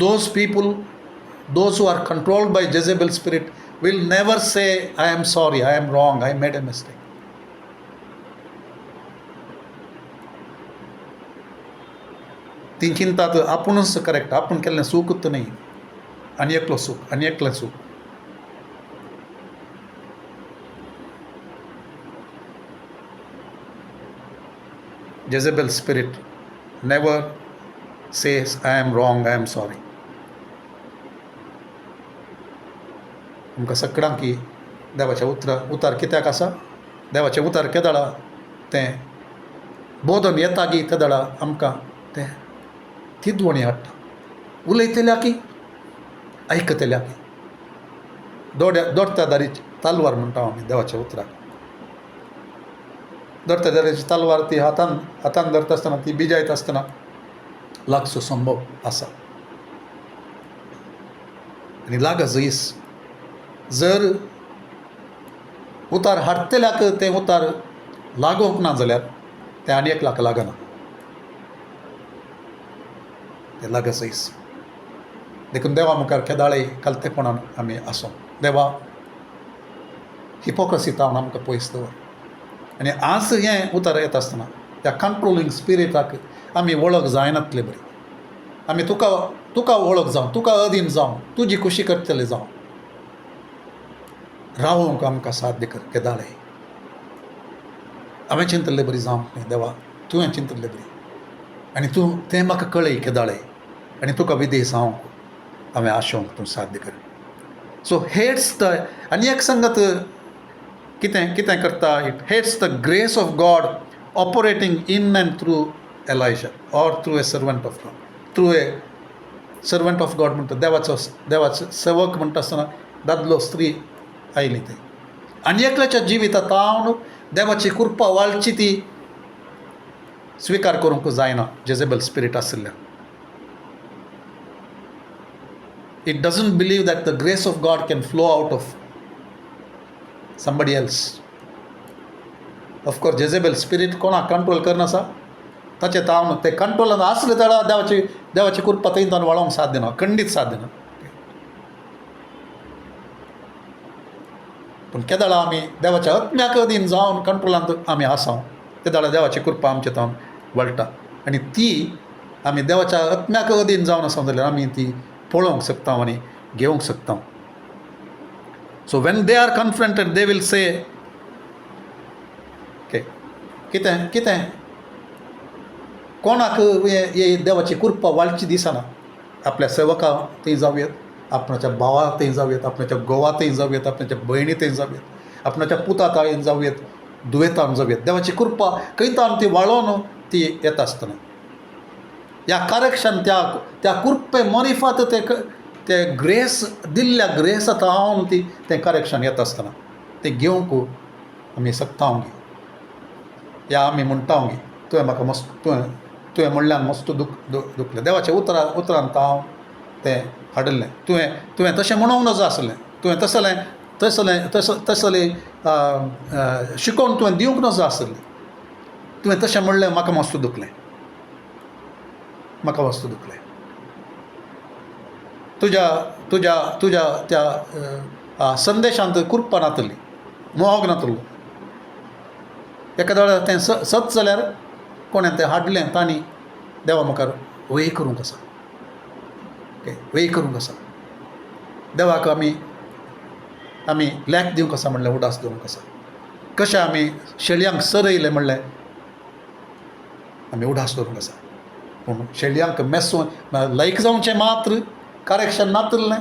Those people those who are controlled by Jezebel spirit will never say, I am sorry, I am wrong, I made a mistake. ती चिंतात आपुणच करेक्ट, आपण केल्लें चूकच न्ही, आनी एकलो चूक, आनी एकलें चूक. Jezebel spirit never says, I am wrong, I am sorry. आमकां सगळ्यांक की देवाचें उतार कित्याक आसा? देवाचें उतार केदळा तें बोधन येता की केदळा आमकां तें तिदवणी हाडटा. उलयतल्या की आयकतल्या की. दोडत्या दारीची तालवार म्हणटा आमी देवाच्या उतराक. दोडत्या दारीची तालवार ती हातान धरता आसतना, ती बिजायत आसतना लागचो संभव आसा. आनी लागा जैस जर उतार हाडटल्याक तें उतार लागोंक ना जाल्यार तें आनी एकल्याक लागना. तें लागा जैस. देखून देवा मुखार केदाळे कालतेपणान आमी आसूं. देवा हिपोक्रसी तावन आमकां पयस दवर. आनी आज हें उतार येता आसतना त्या कंट्रोलिंग स्पिरिटाक आमी वळख जायनातले बरी. आमी तुका वळख जावं, तुका अधीन जावं, तुजी खुशी करतले जावं रावोंक आमकां साध्य कर केदाळे. हांवें चिंतल्लें बरी जावंक न्ही देवा, तुवें चिंतल्लें बरी. आनी तूं तें म्हाका कळय केदाळे. आनी तुका विधेय जावंक हांवें आशोवंक तूं साध्य कर. सो हेट्स द आनी एक संगत कितें करता? It hates the grace of God operating in and through Elijah or through a servant of God. Through a servant of God म्हणटा देवाचो सेवक म्हणटा आसतना दादलो स्त्री आयली थंय. आनी एकल्याच्या जिवितांत तावन देवाची कृपा वाळची ती स्विकार करूंक जायना जेजेबल स्पिरीट आशिल्ल्यान. It doesn't believe that the grace of God can flow out of somebody else. Of course, Jezebel spirit कोणाक कंट्रोल करनासा ताचे तावन ते कंट्रोलान आसले तेडा देवाची कृपा थंयच्यान वळोवंक साध्य ना, खंडीत साध्य ना. पूण केदाळा आमी देवाच्या आत्म्याक अधीन जावन कंट्रोलांत आमी आसां ते दाडा देवाची कृपा आमचे तावन वळटा. आनी ती आमी देवाच्या आत्म्याक अधीन जावन आसा जाल्यार आमी ती पळोवंक शकता आनी घेवंक शकता. So when they are confronted they will say कितें कोणाक हे देवाची कृपा वाळची दिसना. आपल्या सेवका थंय जावयेत, आपणाच्या भावा थंय जावयेत, आपणाच्या घोवा थंय जावयेत, आपणाच्या भयणी थंय जावयेत, आपणाच्या पुता थंय जावयेत, दुयेंतान जावयेत. देवाची कृपा खंयतान ती वाळोवन ती येता आसतना ह्या करेक्शन त्या कृपे मोनिफात ते ग्रेस दिल्ल्या ग्रेसात हांव ती तें करेक्शन येता आसतना तें घेवंक आमी सकता घे. या आमी म्हणटा घे तुवें म्हाका मस्त तुवें म्हणल्यान मस्त दुखलें. देवाच्या उतरांत हांव तें हाडलें. तुवें तशें म्हणूंक नजो आसलें. तुवें तसलें शिकोवन तुवें दिवंक नजो आसलें. तुवें तशें म्हणलें म्हाका मस्त दुखलें. तुज्या त्या संदेशांत कृपा नातली, मोग नातलो. एका वेळा तें सत जाल्यार कोणें तें हाडलें तांणी देवा मुखार वय करूंक आसा. वय करूंक आसा. देवाक आमी लॅक दिवंक आसा म्हणलें उडास दिवंक आसा. कशें आमी शेळयांक सर येयलें म्हणलें आमी उडास दवरूंक आसा. पूण शेळयांक मेसून लायक जावचें मात्र करेक्शन नातलें.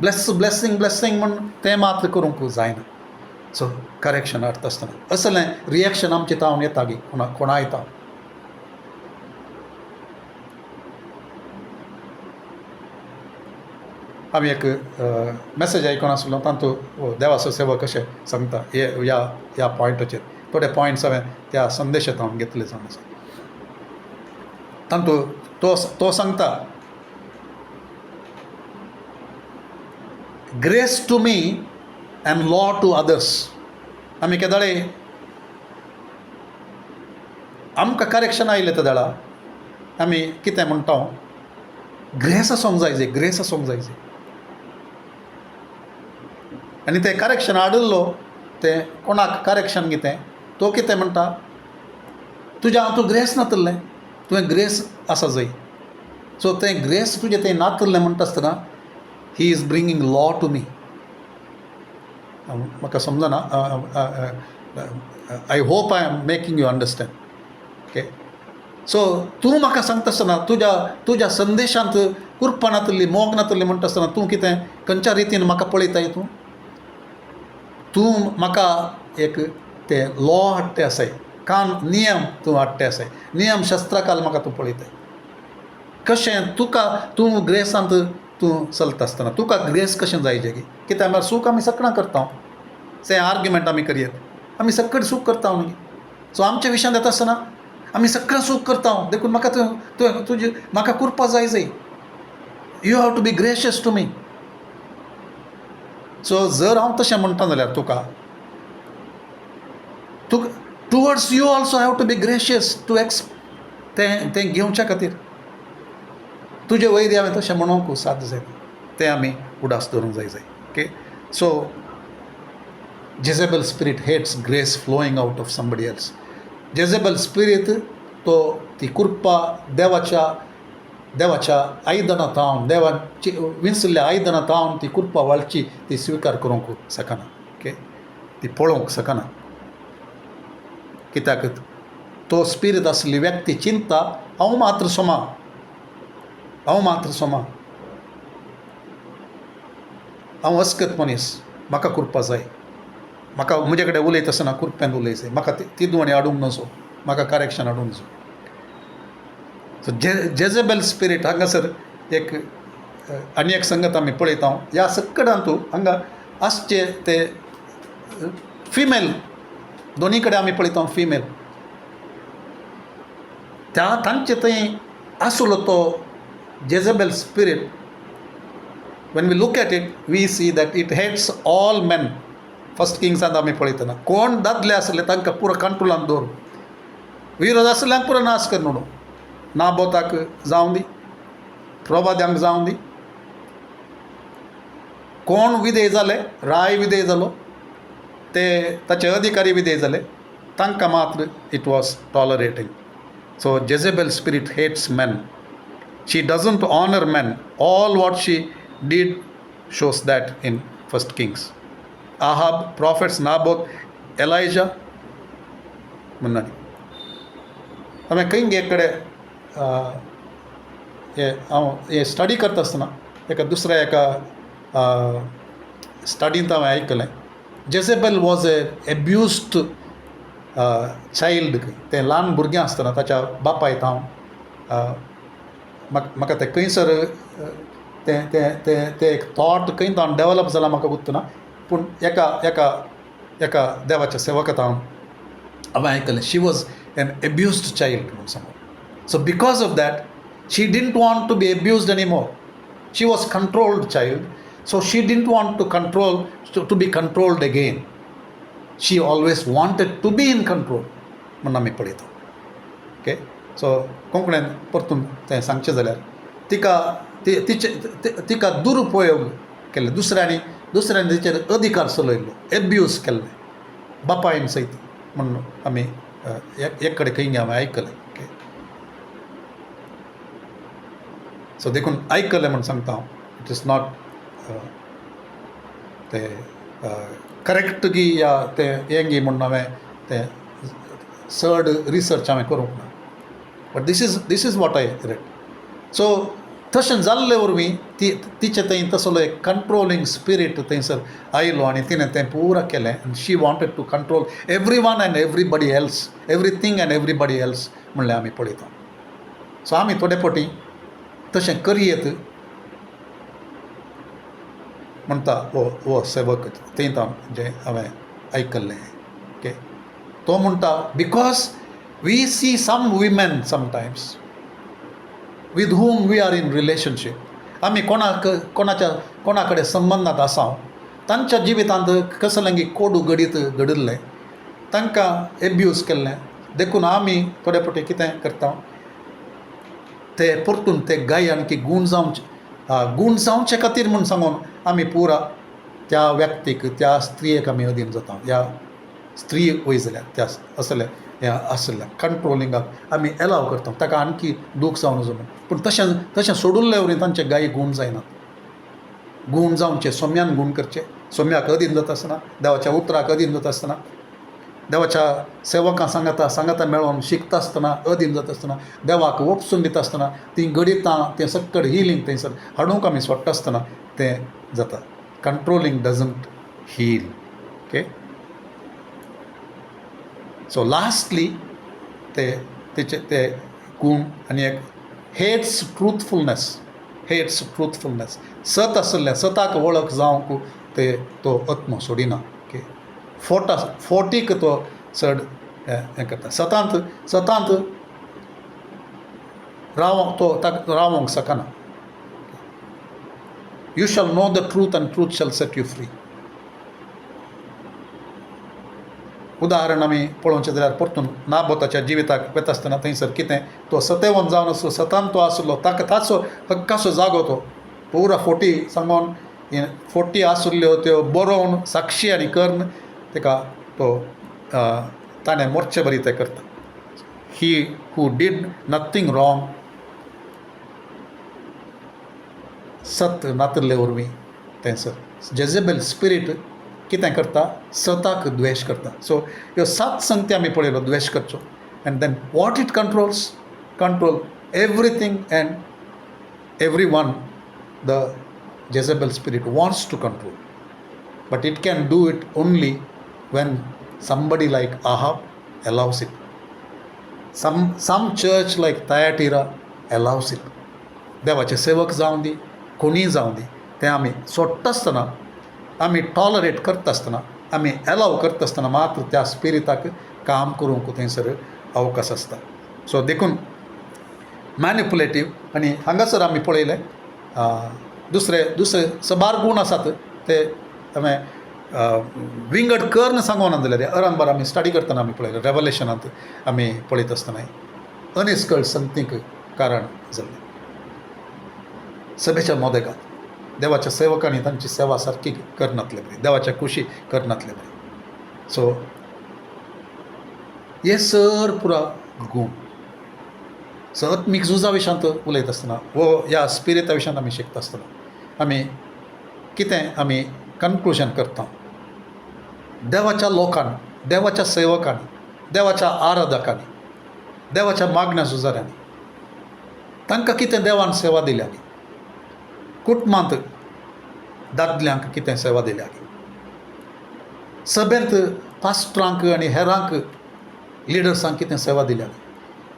ब्लेसींग म्हण तें मात्र करूंक जायना. सो करेक्शन हाडटा आसतना असलें रिएक्शन आमचें तावन येता गी कोणा येता. आमी एक मॅसेज आयकून आसलो तातूंत देवाचो सेवक कशें सांगता ह्या पॉयंटाचेर थोडे पॉयंट्स हांवें त्या संदेशांत हांव घेतले जावन आसा. तातूंत तो सांगता grace to me and law to others. आमी केदाळे आमकां करेक्शन आयलें त्या दाळा आमी कितें म्हणटा ग्रेस आसूंक जाय. ग्रेस आसूंक जाय. आनी तें करेक्शन हाडिल्लो तें कोणाक करेक्शन कितें तो कितें म्हणटा तुज्या हातूंत ग्रेस नातल्लें तुवें ग्रेस आसा जंय सो तें ग्रेस तुजें तें नातल्लें म्हणटा आसतना he is bringing law to me म्हाका समजना I hope I am making you understand okay so तूं म्हाका सांगता आसतना तुज्या संदेशांत कुरपा नातल्ली मोग नातल्ली म्हणटा आसतना तूं कितें खंयच्या रितीन म्हाका पळयताय तूं म्हाका एक ते लॉ हाडटे आसाय नियम तूं हाडटे आसाय नियम शस्त्रकाल म्हाका तूं पळयताय कशें तूं ग्रेसांत तूं चलता आसतना तुका ग्रेस कशें जाय जेगी कित्याक म्हळ्यार सूख आमी सगळां करता सें आर्ग्युमेंट आमी करयत आमी सगळें सूख करता न्ही सो आमच्या विशयांत येता आसतना आमी सगळें सूख करता देखून म्हाका तुजी म्हाका कुरपा जाय you have to be gracious to me so जर हांव तशें म्हणटा जाल्यार तुका towards you also have to be gracious to तें घेवच्या खातीर तुजे वैरी हांवें तशें म्हणूंक साद जाय तें आमी उडास धरूंक जाय okay so Jezebel spirit hates grace flowing out of somebody else Jezebel spirit ती कुरपा देवाच्या आयदनांत हांव देवाची विंचल्ल्या आयदनांत हांव ती कुरपा वाळची ती स्विकार करूंक शकना ओके ती पळोवंक शकना कित्याक तो स्पिरीट आसली व्यक्ती चिंता हांव मात्र सोमा हांव अस्कत मनीस म्हाका कुरपा जाय म्हाका म्हजे कडेन उलयता आसतना कुरप्यान उलय जाय म्हाका तिदवणी हाडूंक नजो म्हाका करेक्शन हाडूंक नजो सो जेजेबल स्पिरीट हांगासर आनी एक संगत आमी पळयता ह्या सगळ्यांतू हांगा आसचे ते फिमेल दोनी कडेन आमी पळयता फिमेल तांचे थंय आसलो तो जेजेबल spirit when we look at it we see that it hates all men first किंग्सांत आमी पळयतना कोण दादले आसले तांकां पुरो कंट्रोलांत दवर विरोध आसल्यांक पुरो नाश कर न्हू नाबोताक जावं दी प्रोबाद्यांक जावं दी कोण विधेय जाले राय विधेय जालो ते ताचे अधिकारी विधेय जाले तांकां मात्र it was tolerating so Jezebel spirit hates men she doesn't honour men all what she did shows that in first kings ahab prophets naboth elijah मुन्नाडी हांवें खंय एक कडेन हांव हे स्टडी करता आसतना एका दुसऱ्या एका स्टडींत हांवें आयकलें जेजेबल वॉज एब्युज्ड चायल्ड तें ल्हान भुरगें आसतना ताच्या बापायत हांव म्हाका तें खंयसर ते एक थॉट खंय हांव डेवलप जाला म्हाका गुर्तना पूण एका देवाच्या सेवकांत हांवें आयकलें she was an abused child म्हणून सांगून so because of that she didn't want to be abused any more she was controlled child so she didn't want to be controlled again she always wanted to be in control म्हणून आमी पळयता okay so कोंकणीन परतून तें सांगचें जाल्यार तिका दुरुपयोग केल्ले दुसऱ्यांनी तिचेर अधिकार चलयल्लो एब्यूज केल्ले बापायन सयत म्हणून आमी एक कडेन खंय हांवें आयकलें ओके सो देखून आयकलें म्हूण सांगता हांव इट इज नॉट ते करेक्ट गी या ते हें गी म्हणून हांवें तें चड रिसर्च हांवें करूंक ना but this is what I read so तशें जाल्ले वरवीं तिचे थंय तसलो एक कंट्रोलिंग स्पिरीट थंयसर आयलो आनी तिणें तें पुरां केलें आनी she wanted to control every one and everybody else everything and everybody else म्हणलें आमी पळयता सो आमी थोडे फावटी तशें करयेत म्हणटा वो सेवक थंय जें हांवें आयकल्लें ओके तो म्हणटा because we see some women sometimes with whom we are in relationship आमी कोणा कडेन संबंदांत आसा तांच्या जिवितांत कसलेंगी कोडू घडिल्लें तांकां एब्यूज केल्लें देखून आमी थोडे फावटी कितें करता ते परतून ते गायन की गूण जावचे खातीर म्हूण सांगून आमी पुरा त्या व्यक्तीक त्या स्त्रियेक आमी अधीन जाता ह्या स्त्री वय जाल्यार त्या असल्या ह्या असल्या कंट्रोलिंगाक आमी एलाव करता ताका आणकी दूख जावन नजो पूण तशें सोडून वरी तांचे गायी गूण जायनात गूण जावचे सोम्यान गूण करचे सोम्याक अधीन जाता आसतना देवाच्या उतराक अधीन जाता आसतना देवाच्या सेवकां सांगाता मेळोन शिकता आसतना अधीन जाता आसतना देवाक वपसून दिता आसतना ती गडितां तें सक्कड हिलींग थंयसर हाडूंक आमी सोडटा आसतना तें जाता controlling doesn't heal okay so lastly ते गूण आनी एक हेट्स ट्रुथफुलनेस सत आसलें सताक वळख जावंक तो आत्मो सोडिना ओके फोटीक तो चड हें करता सतांत रावोंक शकना you shall know the truth and truth shall set you free उदाहरण आमी पळोवचें जाल्यार परतून नाबोताच्या जिविताक वता आसतना थंयसर कितें तो सतेवन जावन आसलो सतान तो आसलो ताका ताचो हक्काचो जागो तो पुरा फोटी सांगून 40 आसल्ल्यो त्यो बरोवन साक्षी आनी कर्ण ताका तो ताणें मोरचे बरी ते करता ही हू डीड नथींग रॉंग सत नातल्ले वरवीं थंयसर जेजेबेल स्पिरीट कितें करता सताक द्वेश करता सो ह्यो 7 संगती आमी पळयलो द्वेश करचो and then what it control everything and everyone the Jezebel spirit wants to control, but it can do it only when somebody like Ahab allows it. Some church like Thyatira allows it. देवाचे सेवक जावन दी कोणी जावन दी तें आमी सोडटा आसतना आमी टॉलरेट करता आसतना आमी एलाव करता आसतना मात्र त्या स्पिरिटाक काम करूंक थंयसर अवकाश आसता सो देखून मॅनिपुलेटीव आनी हांगासर आमी पळयलें दुसरे सबार गूण आसात ते आमी विंगड कर्ण सांगून जाल्यार अरांबर आमी स्टडी करतना आमी पळयलें रेवलेशनांत आमी पळयत आसतना अनिस्कळ संगतीक कारण जाल्लें सभेच्या मोदेगांत देवाच्या सेवकांनी तांची सेवा सारकी करनातले बरी देवाच्या कुशी करनातले बरी सो हे सर पुरा गूण आत्मीक झुजा विशयांत उलयता आसतना वो ह्या स्पिरिटा विशयांत आमी शिकता आसतना आमी कितें आमी कन्क्लुजन करता देवाच्या लोकांनी देवाच्या सेवकांनी देवाच्या आराधकांनी देवाच्या मागण्या झुजाऱ्यांनी तांकां कितें देवान सेवा दिल्याली कुटुंबांत दादल्यांक कितें सेवा दिल्याली सभेंत पास्टरांक आनी हेरांक लिडर्सांक कितें सेवा दिल्याली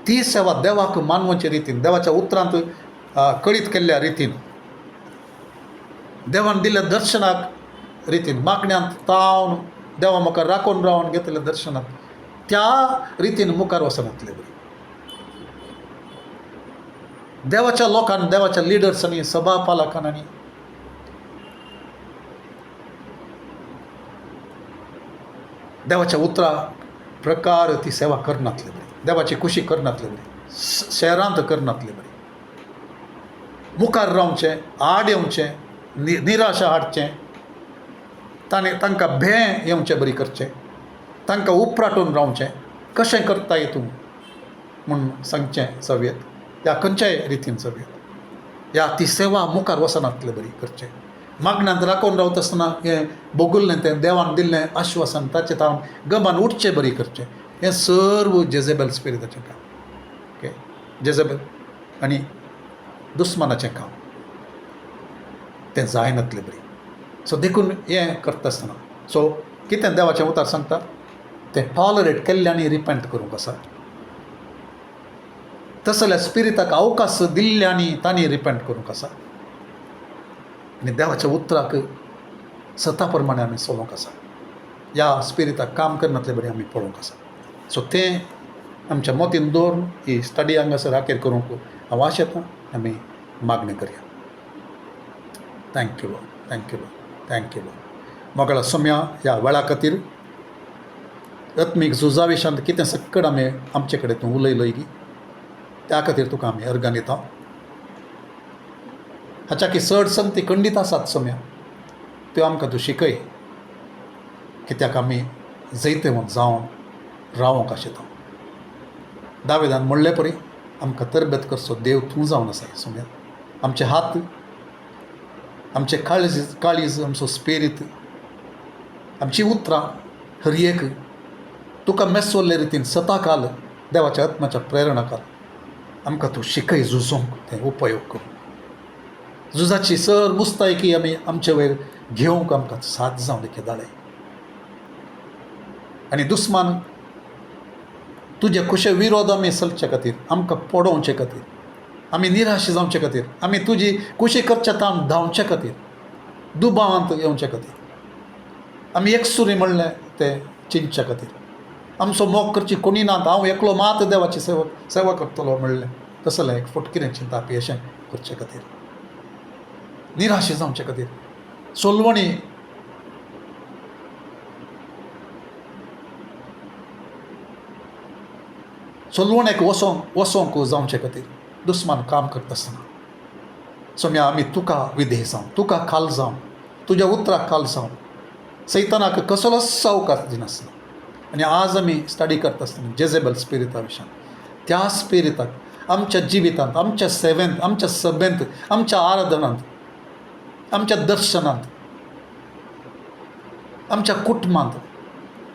ती सेवा देवाक मानवाचे रितीन देवाच्या उतरांत कळीत केल्ल्या रितीन देवान दिल्ल्या दर्शनाक रितीन मागण्यांत तावन देवा मुखार राखून रावन घेतल्या दर्शनांत त्या रितीन मुखार वचनातले बरी देवाच्या लोकांनी देवाच्या लिडर्सांनी सभा पालकांनी देवाच्या उतरा प्रकार ती सेवा करनातले बरी देवाची खुशी करनातले बरी शहरांत करनातले बरी मुखार रावचें आड येवचें निराशा हाडचें तांकां भें येवचें बरी करचें तांकां उपराटून रावचें कशें करता तूं म्हूण सांगचें सभेत ह्या खंयच्याय रितीन सभेत ह्या ती सेवा मुखार वचनातले बरी करचें मागण्यांत राखून रावता आसतना हें भोगुल्लें तें देवान दिल्लें आश्वासन ताचें तावन गमान उठचें बरी करचें हें सर्व जेजेबेल स्पिरिटाचें काम ओके जेजेबेल आनी दुस्मानाचें काम तें जायनातलें बरी सो देखून हें करता आसतना सो कितें देवाचें उतार सांगता तें टॉलरेट केल्ल्यांनी रिपेंट करूंक आसा तसल्या स्पिरिटाक अवकाश दिल्ल्यांनी तांणी रिपेंट करूंक आसा आनी देवाच्या उतराक सता प्रमाणे आमी चलोवंक आसा ह्या स्पिरिटाक काम करनातले बरी आमी पळोवंक आसा सो तें आमच्या मोतीन दवरून ही स्टडी हांगासर राखेर करूंक हांव आशेतां आमी मागणी करया थँक्यू थँक्यू मोगळा सोम्या ह्या वेळा खातीर आत्मीक झुजा विशयांत कितें सक्कड आमी आमचे कडेन तूं उलयलय गी त्या खातीर तुका आमी अर्गां दिता हाच्या की चड संगती खंडीत आसात सोम्या त्यो आमकां तूं शिकय, कित्याक आमी जैतेवंत जावन रावंक आशिता. दाविदान म्हणले परी आमकां तरबेत करचो देव तूं जावन आसा सोम्या. आमचे हात, आमचे काळीज, आमचो स्पिरीट, आमची उतरां हर एक तुका मेसवल्ले रितीन सता काल देवाच्या आत्म्याच्या प्रेरणा काल आमकां तूं शिकय झुजोंक तें उपयोग करून. झुजाची सर मुस्तायकी आमी आमचे वयर घेवंक आमकां साथ जावन देखील धाडय. आनी दुस्मान तुजे कुशे विरोध आमी चलचे खातीर, आमकां पडोवचे खातीर, आमी निराश जावचे खातीर, आमी तुजी कुशी करचे ताण धांवचे खातीर, दुबावांत येवचे खातीर, आमी एकसुरी म्हणलें तें चिंतचे खातीर, आमचो मोग करची कोणी ना, हांव एकलो मात देवाची सेवा करतलो म्हणलें तसलें एक फटकिरें चिंता अशें करचे खातीर, निराश जावचे खातीर, सोलवणी सोलवणेक वसोंक जावचे खातीर दुस्मान काम करता आसतना सोम्या आमी तुका विधेय जावन, तुका खाल जावन, तुज्या उतराक खाल जावन, सैतानाक कसलोच अवकाश दिनासतना. आनी आज आमी स्टडी करता आसतना जेजेबल स्पिरिता विशयान, त्या स्पिरिताक आमच्या जिवितांत, आमच्या सेवेंत, आमच्या सभेंत, आमच्या आराधनांत, आमच्या दर्शनांत, आमच्या कुटुंबांत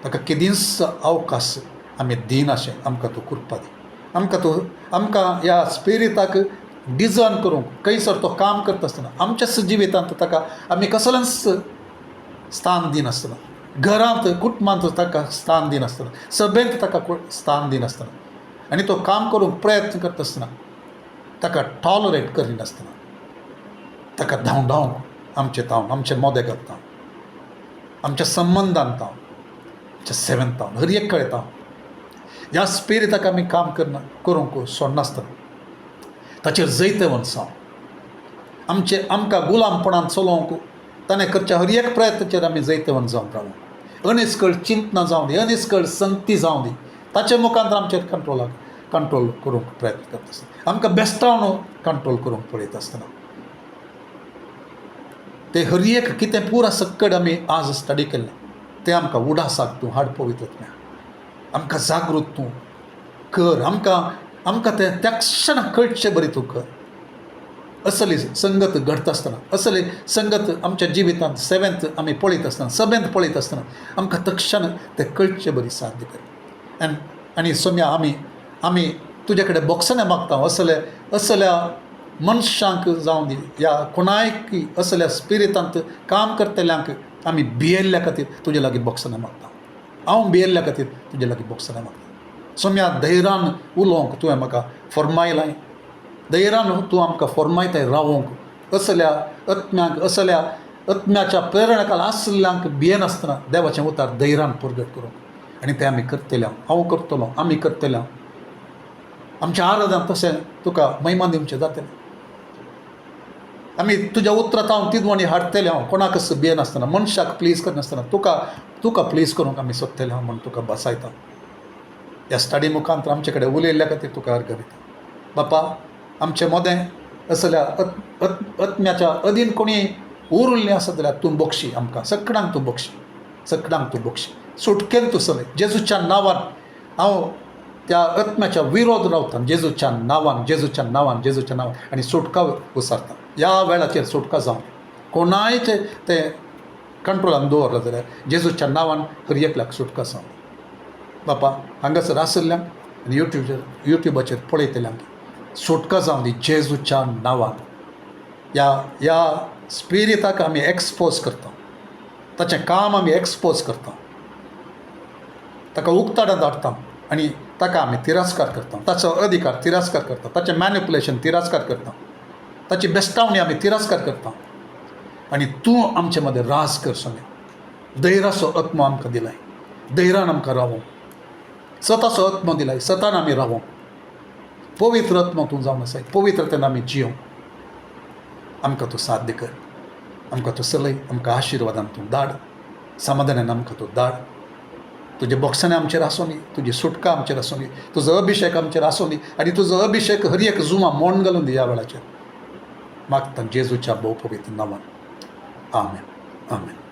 ताका केदींच अवकाश आमी दिन अशें आमकां तूं कृपा दी. आमकां ह्या स्पिरिताक डिजर्न करूंक खंयसर तो काम करता आसतना आमच्या जिवितांत ताका आमी कसलेंच स्थान दिनासतना, घरांत कुटुंबांत ताका स्थान दिनासतना, सभेंत ताका स्थान दिनासतना, आनी तो काम करूंक प्रयत्न करता आसतना ताका टॉलरेट करिनासतना, ताका धांवडावंक आमचे तावन, आमचे मोदें घालता, आमच्या संबंधांत तावन, आमच्या सेवेंत तावन, हर एक कडेन तावन ह्या स्पिरिताक आमी काम करूंक सोडनासतना ताचेर जैतवंत जावन आमकां गुलामपणान चलोवंक ताणें करच्या हर एक प्रयत्नाचेर आमी जैतवंत जावन रावूंक, अनिश्कळ चिंतना जावं दी, अनिश्कळ संगती जावं दी, ताचे मुखांतर आमचेर कंट्रोल करूंक प्रयत्न करता आसतना, आमकां बेस्तावन कंट्रोल करूंक पळयता आसतना ते हर एक कितें पुरा सक्कड आमी आज स्टडी केल्लें तें आमकां उडासाक तूं हाड पवित्र, आमकां जागृत तूं कर, आमकां तें त्या क्षणाक कळचें बरी तूं कर. असली संगत घडता आसतना, असली संगत आमच्या जिवितांत, सेवेंत आमी पळयत आसतना, सभेंत पळयत आसतना आमकां तक्षण तें कळचें बरी साध्य कर. आनी सोम्या आमी तुजे कडेन बोगसने मागता असल्या मनशांक जावं दी, या कोणाय असल्या स्पिरितांत काम करतल्यांक आमी भियेल्ल्या खातीर तुजे लागीं बोगसने मागता. हांव भियेल्ल्या खातीर तुजे लागीं बोगसने मागता. सोम्या धैर्यान उलोवंक तुवें म्हाका फरमायलां, धैर्यान तूं आमकां फरमायताय रावोंक, असल्या आत्म्याच्या प्रेरणाकाल आसल्ल्यांक भियेनासतना देवाचें उतार धैर्यान प्रगट करूंक, आनी तें आमी करतले, हांव करतलो, आमी करतले. आमच्या आराधनांत तशें तुका महिमा दिवचें जातलें. आमी तुज्या उतरांत हांव तिदवणी हाडटले, हांव कोणाकच भियेनासतना, मनशाक प्लीज करनासतना तुका प्लीज करूंक आमी सोदतले हांव म्हणून तुका बसायता. ह्या स्टडी मुखांतर आमचे कडेन उलयल्ल्या खातीर तुका अर्घ दिता. बापा, आमचें मोदें असल्या आत्म्याच्या अधीन कोणी उरिल्लें आसा जाल्यार तूं बक्षी, आमकां सगळ्यांक तूं बक्षी, सुटकेन तूं चलय. जेजूच्या नांवान हांव त्या आत्म्याच्या विरोध रावता, जेजूच्या नांवान आनी सुटका उसारता. ह्या वेळाचेर सुटका जावन कोणायचे तें कंट्रोलान दवरला जाल्यार जेजूच्या नांवान हर एकल्याक सुटका जावन. बापा, हांगासर आसल्ल्यांक आनी युट्यूबाचेर पळयतल्यांक सुटका जावन दी जेजूच्या नांवान. ह्या स्पिरिताक आमी एक्सपोज करता, ताचें काम आमी एक्सपोज करता, ताका उक्ताडांत हाडटा आनी ताका आमी तिरस्कार करता, ताचो अधिकार तिरस्कार करता, ताचें मॅनिपुलेशन तिरस्कार करता, ताची बेस्तावणी आमी तिरस्कार करता. आनी तूं आमचे मदें राज कर सोम्या. धैर्याचो आत्मो आमकां दिलाय, धैर्यान आमकां रावूंक, सताचो आत्मो दिलाय, सतान आमी रावूंक, पवित्र आत्मो तूं जावन आसाय, पवित्रतेन आमी जियोंक आमकां तूं साध्य कर. आमकां तूं चलय, आमकां आशिर्वादान तूं धाड, समाधानान आमकां तूं धाड. तुजे बोगसने आमचेर आसूं दी, तुजी सुटका आमचेर आसूं दी, तुजो अभिशेक आमचेर आसूं दी, आनी तुजो अभिशेक हर एक जुमा मोड घालून दी ह्या वेळाचेर. मागता जेजूच्या भोव पवित्र नांवान. आमेन. आमेन.